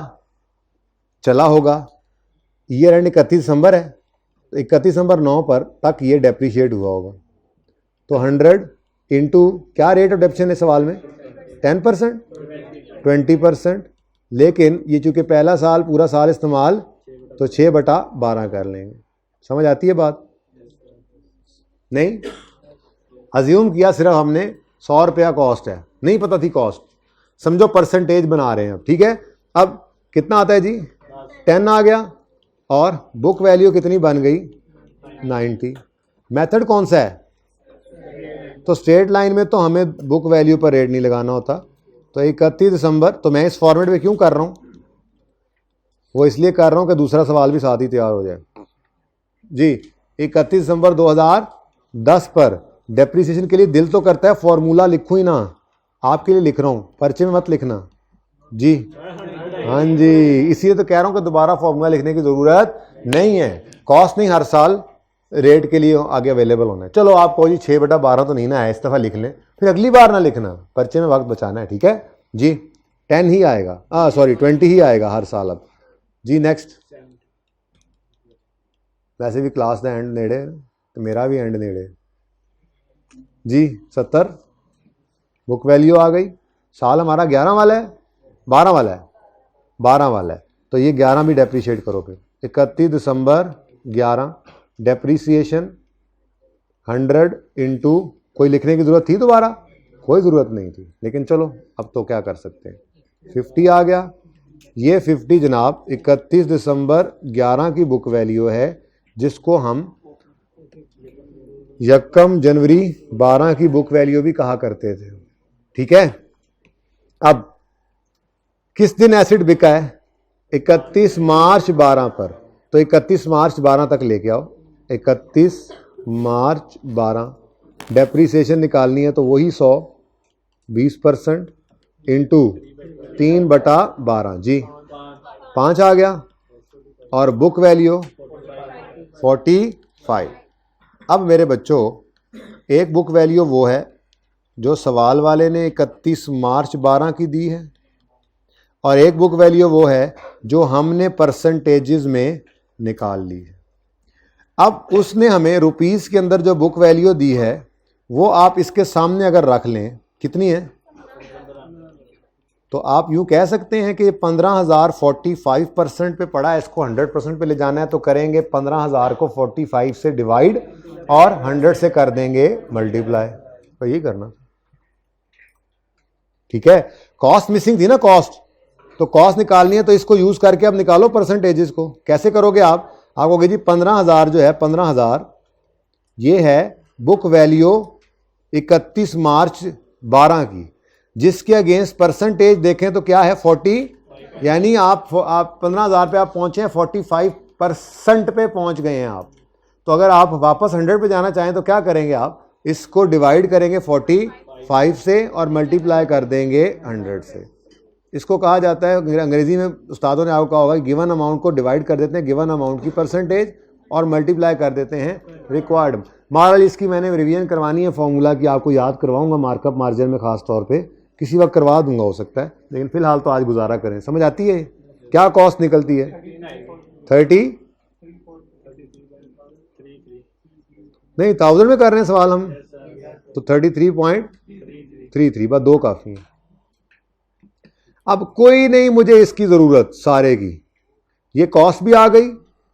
चला होगा, ईयर एंड 31 दिसंबर है, तो 31 दिसंबर 9 पर तक ये डेप्रीशिएट हुआ होगा। तो 100 इंटू क्या रेट ऑफ डेप्रिसिएशन है सवाल में, 10%, 20%, लेकिन ये चूँकि पहला साल पूरा साल इस्तेमाल तो 6/12 कर लेंगे। समझ आती है बात? नहीं, अज्यूम किया सिर्फ हमने 100 रुपया कॉस्ट है, नहीं पता थी कॉस्ट, समझो परसेंटेज बना रहे हैं अब, ठीक है। अब कितना आता है जी, 10 आ गया और बुक वैल्यू कितनी बन गई 90। मेथड कौन सा है, तो स्ट्रेट लाइन में तो हमें बुक वैल्यू पर रेट नहीं लगाना होता। तो 31 दिसंबर, तो मैं इस फॉर्मेट में क्यों कर रहा हूँ, वो इसलिए कर रहा हूँ कि दूसरा सवाल भी साथ ही तैयार हो जाए जी। 31 दिसंबर 2010 पर डेप्रीसिएशन के लिए दिल तो करता है फॉर्मूला लिखूँ ही ना, आपके लिए लिख रहा हूँ, पर्चे में मत लिखना जी। हाँ जी, इसीलिए तो कह रहा हूँ कि दोबारा फॉर्मूला लिखने की ज़रूरत नहीं है। कॉस्ट नहीं हर साल रेट के लिए आगे अवेलेबल होना है। चलो आप कहो जी 6/12 तो नहीं ना है, इस दफ़ा लिख लें, फिर अगली बार ना लिखना, पर्चे में वक्त बचाना है, ठीक है जी। 10 ही आएगा, सॉरी 20 ही आएगा हर साल अब जी। नेक्स्ट, वैसे भी क्लास का एंड नेड़े तो मेरा भी एंड नेड़े जी। 70 बुक वैल्यू आ गई, साल हमारा 11 वाला है, 12 वाला है, 12 वाला है, तो ये 11 भी डेप्रीशिएट करो फिर। 31 दिसंबर 11 डेप्रीसिएशन 100 इंटू, कोई लिखने की ज़रूरत थी दोबारा, कोई ज़रूरत नहीं थी, लेकिन चलो अब तो क्या कर सकते हैं, 50 आ गया। ये 50 जनाब 31 दिसंबर 11 की बुक वैल्यू है, जिसको हम यकम जनवरी 12 की बुक वैल्यू भी कहा करते थे, ठीक है। अब किस दिन एसिड बिका है, 31 मार्च 12 पर, तो 31 मार्च 12 तक लेके आओ। 31 मार्च 12 डेप्रीसिएशन निकालनी है तो वही 100, 20% इंटू 3/12 जी, 5 आ गया और बुक वैल्यू 45। अब मेरे बच्चों, एक बुक वैल्यू वो है जो सवाल वाले ने 31 मार्च 12 की दी है और एक बुक वैल्यू वो है जो हमने परसेंटेजेस में निकाल ली है। अब उसने हमें रुपीस के अंदर जो बुक वैल्यू दी है वो आप इसके सामने अगर रख लें, कितनी है, तो आप यूं कह सकते हैं कि 15,000 45% पे पड़ा है, इसको 100% पे ले जाना है, तो करेंगे 15,000 को 45 से डिवाइड और 100 से कर देंगे मल्टीप्लाई, तो यही करना, ठीक है। कॉस्ट मिसिंग थी ना, कॉस्ट, तो कॉस्ट निकालनी है तो इसको यूज करके अब निकालो परसेंटेजेस को। कैसे करोगे आप कहोगे जी 15,000 जो है 15,000 ये है बुक वैल्यू 31 मार्च 12 की, जिसके अगेंस्ट परसेंटेज देखें तो क्या है 40, यानी आप 15,000 पे आप पहुंचे हैं, 45% पे पहुंच गए हैं आप। तो अगर आप वापस 100 पे जाना चाहें तो क्या करेंगे, आप इसको डिवाइड करेंगे 45 से और मल्टीप्लाई कर देंगे 100 से। इसको कहा जाता है, अंग्रेजी में उस्तादों ने आपको कहा होगा, गिवन अमाउंट को डिवाइड कर देते हैं गिवन अमाउंट की परसेंटेज और मल्टीप्लाई कर देते हैं रिक्वायर्ड। मॉरल इसकी मैंने रिवीजन करवानी है फॉर्मूला की, आपको याद करवाऊंगा मार्कअप मार्जिन में, खास तौर पे किसी वक्त करवा दूंगा हो सकता है, लेकिन फिलहाल तो आज गुजारा करें। समझ आती है क्या कॉस्ट निकलती है? 30 नहीं 1000 में कर रहे हैं सवाल हम, तो 33.33 बस 2 काफी है। अब कोई नहीं मुझे इसकी जरूरत सारे की, ये कॉस्ट भी आ गई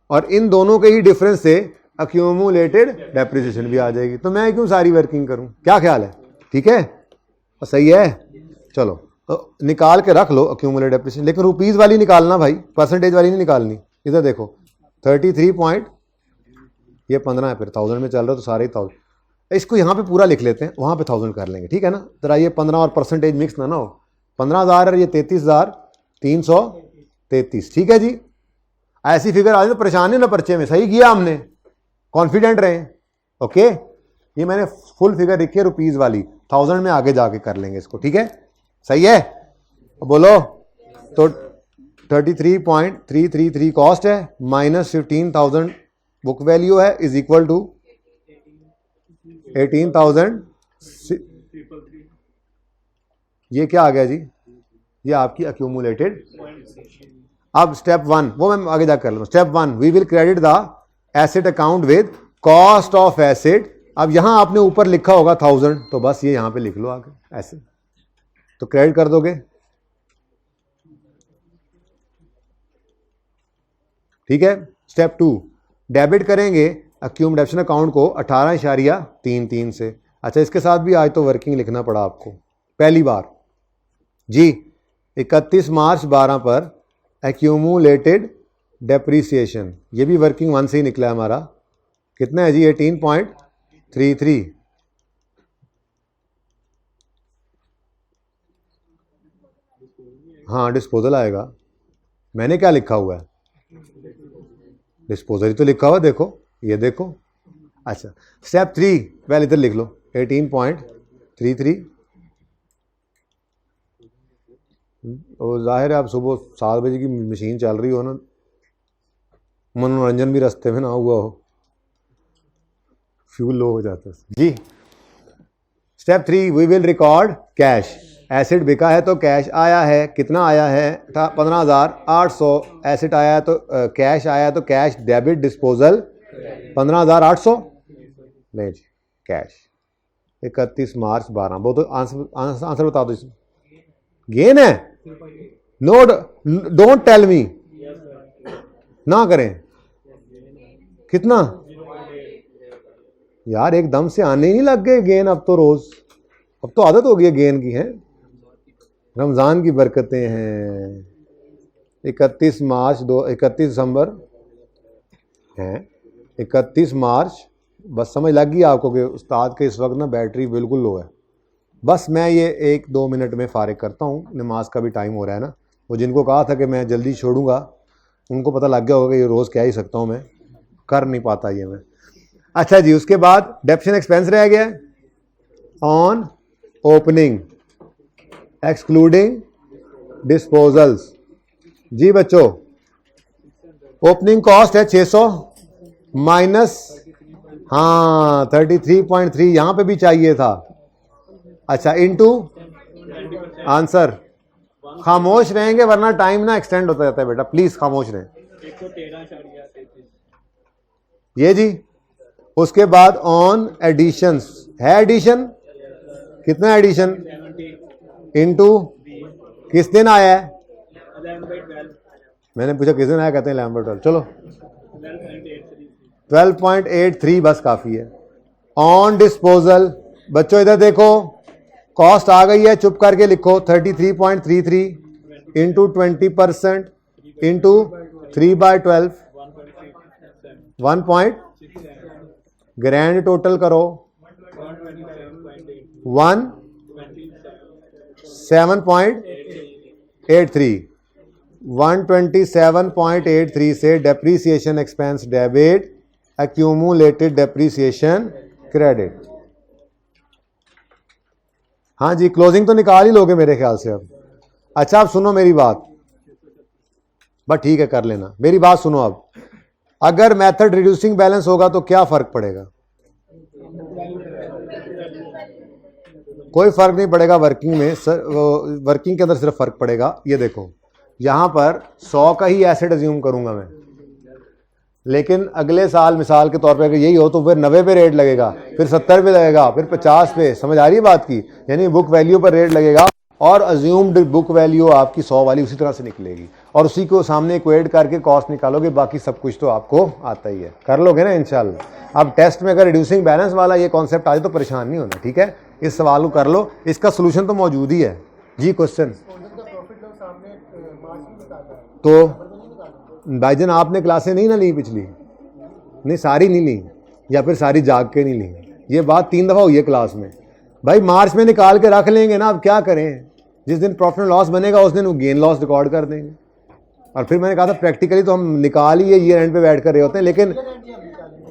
और इन दोनों के ही डिफरेंस से अक्यूमुलेटेड डेप्रिसिएशन भी आ जाएगी, तो मैं क्यों सारी वर्किंग करूं? क्या ख्याल है? ठीक है, सही है। चलो तो निकाल के रख लो अक्यूमुलेटेड डेप्रिसिएशन, लेकिन रुपीज वाली निकालना भाई, परसेंटेज वाली नहीं निकालनी। इधर देखो 33 पॉइंट, ये 15 है, फिर 1000 में चल रहा है तो सारे ही 1000, इसको यहाँ पे पूरा लिख लेते हैं, वहाँ पे 1000 कर लेंगे, ठीक है ना। जरा ये 15 और परसेंटेज मिक्स ना हो, 15,000 और ये 33,333, ठीक है जी। ऐसी फिगर आ जाए तो परेशानी ना पर्चे में, सही किया हमने, कॉन्फिडेंट रहे। ओके, ये मैंने फुल फिगर लिखी है रुपीज वाली, 1000 में आगे जाके कर लेंगे इसको, ठीक है, सही है। बोलो तो 33.333 कॉस्ट है माइनस 15,000 बुक वैल्यू है इज इक्वल टू 18,000। ये क्या आ गया जी? ये आपकी अक्यूमुलेटेड। अब स्टेप 1 वो मैं आगे जाकर कर लूँ। Step 1 we will credit the asset account with cost of asset. अब यहां आपने ऊपर लिखा होगा 1000, तो बस ये यहां पे लिख लो आगे ऐसे, तो क्रेडिट कर दोगे, ठीक है। स्टेप 2 डेबिट करेंगे अक्यूमुलेशन अकाउंट को 18.33 से। अच्छा, इसके साथ भी आज तो वर्किंग लिखना पड़ा आपको पहली बार जी। 31 मार्च 12 पर एक्यूमुलेटेड डेप्रीसिएशन, ये भी वर्किंग 1 से ही निकला है हमारा। कितना है जी? 18.33। हाँ डिस्पोजल आएगा, मैंने क्या लिखा हुआ है? डिस्पोजल ही तो लिखा हुआ, देखो ये देखो। अच्छा स्टेप 3 पहले इधर लिख लो 18.33। और जाहिर है आप सुबह 7 बजे की मशीन चल रही हो ना, मनोरंजन भी रास्ते में ना हुआ हो, फ्यूल लो हो जाता है जी। Step 3 we will record cash. Asset बिका है तो कैश आया है, कितना आया है? 15,800। एसिड आया है तो कैश आया है, तो कैश डेबिट डिस्पोजल 15,800 नहीं जी, कैश 31 मार्च 12। वो तो आंसर बता दो। गेन है? नो डोंट टेल मी, ना करें। कितना यार, एकदम से आने ही नहीं लग गए गेन, अब तो रोज, अब तो आदत हो गई है गेन की, है रमजान की बरकतें हैं। 31 मार्च 31 दिसंबर हैं, 31 मार्च, बस समझ लग गई आपको कि उस्ताद के इस वक्त ना बैटरी बिल्कुल लो है। बस मैं ये 1-2 मिनट में फारिग करता हूँ, नमाज का भी टाइम हो रहा है ना। वो जिनको कहा था कि मैं जल्दी छोड़ूंगा, उनको पता लग गया होगा कि ये रोज़ क्या ही सकता हूँ, मैं कर नहीं पाता ये मैं। अच्छा जी, उसके बाद डेप्शन एक्सपेंस रह गया ऑन ओपनिंग एक्सक्लूडिंग डिस्पोजल्स। जी बच्चों, ओपनिंग कॉस्ट है 600 माइनस, हाँ 33.3 यहां पे भी चाहिए था। अच्छा इनटू आंसर। खामोश रहेंगे वरना टाइम ना एक्सटेंड होता जाता है बेटा, प्लीज खामोश रहें। ये जी, उसके बाद ऑन एडिशंस है, एडिशन कितना एडिशन? इनटू किस दिन आया है? मैंने पूछा किस दिन आया, कहते हैं 11/12। चलो 12.83 बस काफी है। ऑन डिस्पोजल बच्चों इधर देखो, कॉस्ट आ गई है, चुप करके लिखो 33.33 इंटू 20% इंटू 3/12 1 ग्रैंड टोटल करो 127.83 127.83 से depreciation expense debit, accumulated depreciation credit. हाँ जी, क्लोजिंग तो निकाल ही लोगे मेरे ख्याल से अब। अच्छा अब सुनो मेरी बात, बस ठीक है कर लेना, मेरी बात सुनो। अब अगर मेथड रिड्यूसिंग बैलेंस होगा तो क्या फर्क पड़ेगा? कोई फर्क नहीं पड़ेगा वर्किंग में, वर्किंग के अंदर सिर्फ फर्क पड़ेगा, ये देखो यहाँ पर 100 का ही एसेट अज्यूम करूँगा मैं, लेकिन अगले साल मिसाल के तौर पे अगर यही हो तो फिर 90 पे रेट लगेगा, फिर 70 पे लगेगा, फिर 50 पे। समझ आ रही है बात की? यानी बुक वैल्यू पर रेट लगेगा और अज्यूम्ड बुक वैल्यू आपकी 100 वाली उसी तरह से निकलेगी, और उसी को सामने इक्वेट करके कॉस्ट निकालोगे। बाकी सब कुछ तो आपको आता ही है, कर लोगे ना इंशाल्लाह। अब टेस्ट में अगर रिड्यूसिंग बैलेंस वाला ये कॉन्सेप्ट आ जाए तो परेशान नहीं होना, ठीक है? इस सवाल को कर लो, इसका सोल्यूशन तो मौजूद ही है जी। क्वेश्चन तो भाईजान आपने क्लासें नहीं ना ली पिछली? नहीं, सारी नहीं ली, या फिर सारी जाग के नहीं ली? ये बात 3 दफ़ा हुई है क्लास में। भाई मार्च में निकाल के रख लेंगे ना, अब क्या करें? जिस दिन प्रॉफिट एंड लॉस बनेगा उस दिन वो गेन लॉस रिकॉर्ड कर देंगे। और फिर मैंने कहा था प्रैक्टिकली तो हम निकाल ही ईयर एंड पे बैठ कर रहे होते हैं,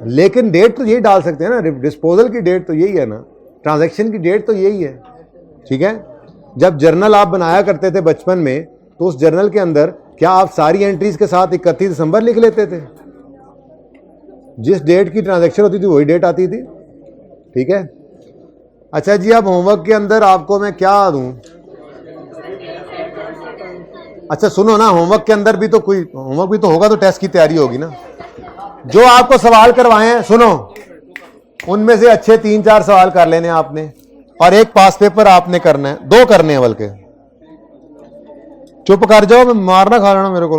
लेकिन डेट तो यही डाल सकते हैं ना, डिस्पोजल की डेट तो यही है ना, ट्रांजैक्शन की डेट तो यही है, ठीक है? जब जर्नल आप बनाया करते थे बचपन में, तो उस जर्नल के अंदर क्या आप सारी एंट्रीज के साथ 31 दिसंबर लिख लेते थे? जिस डेट की ट्रांजैक्शन होती थी वही डेट आती थी, ठीक है? अच्छा जी, अब होमवर्क के अंदर आपको मैं क्या दूं? अच्छा सुनो ना, होमवर्क के अंदर भी तो कोई होमवर्क भी तो होगा, तो टेस्ट की तैयारी होगी ना। जो आपको सवाल करवाए हैं, सुनो, उनमें से अच्छे 3-4 सवाल कर लेने आपने, और एक पास पेपर आपने करना है, 2 करने हैं बल्कि। चुप कर जाओ, मैं मारना खा लेना मेरे को।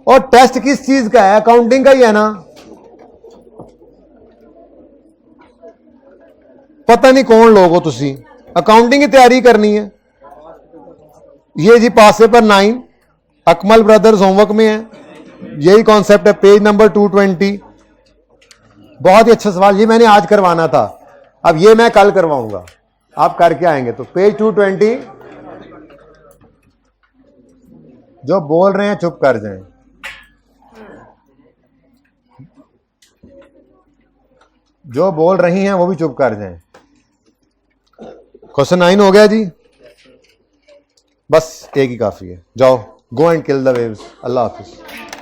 और टेस्ट किस चीज का है? अकाउंटिंग का ही है ना? पता नहीं कौन लोग हो तुसी, अकाउंटिंग की तैयारी करनी है। ये जी पास पेपर 9 अकमल ब्रदर्स होमवर्क में है, यही कॉन्सेप्ट है, पेज नंबर 220। बहुत ही अच्छा सवाल, ये मैंने आज करवाना था, अब ये मैं कल करवाऊंगा, आप करके आएंगे। तो पेज 220, जो बोल रहे हैं चुप कर जाएं। जो बोल रही हैं वो भी चुप कर जाएं। क्वेश्चन 9 हो गया जी, बस एक ही काफी है। जाओ, go and kill the waves. Allah Hafiz.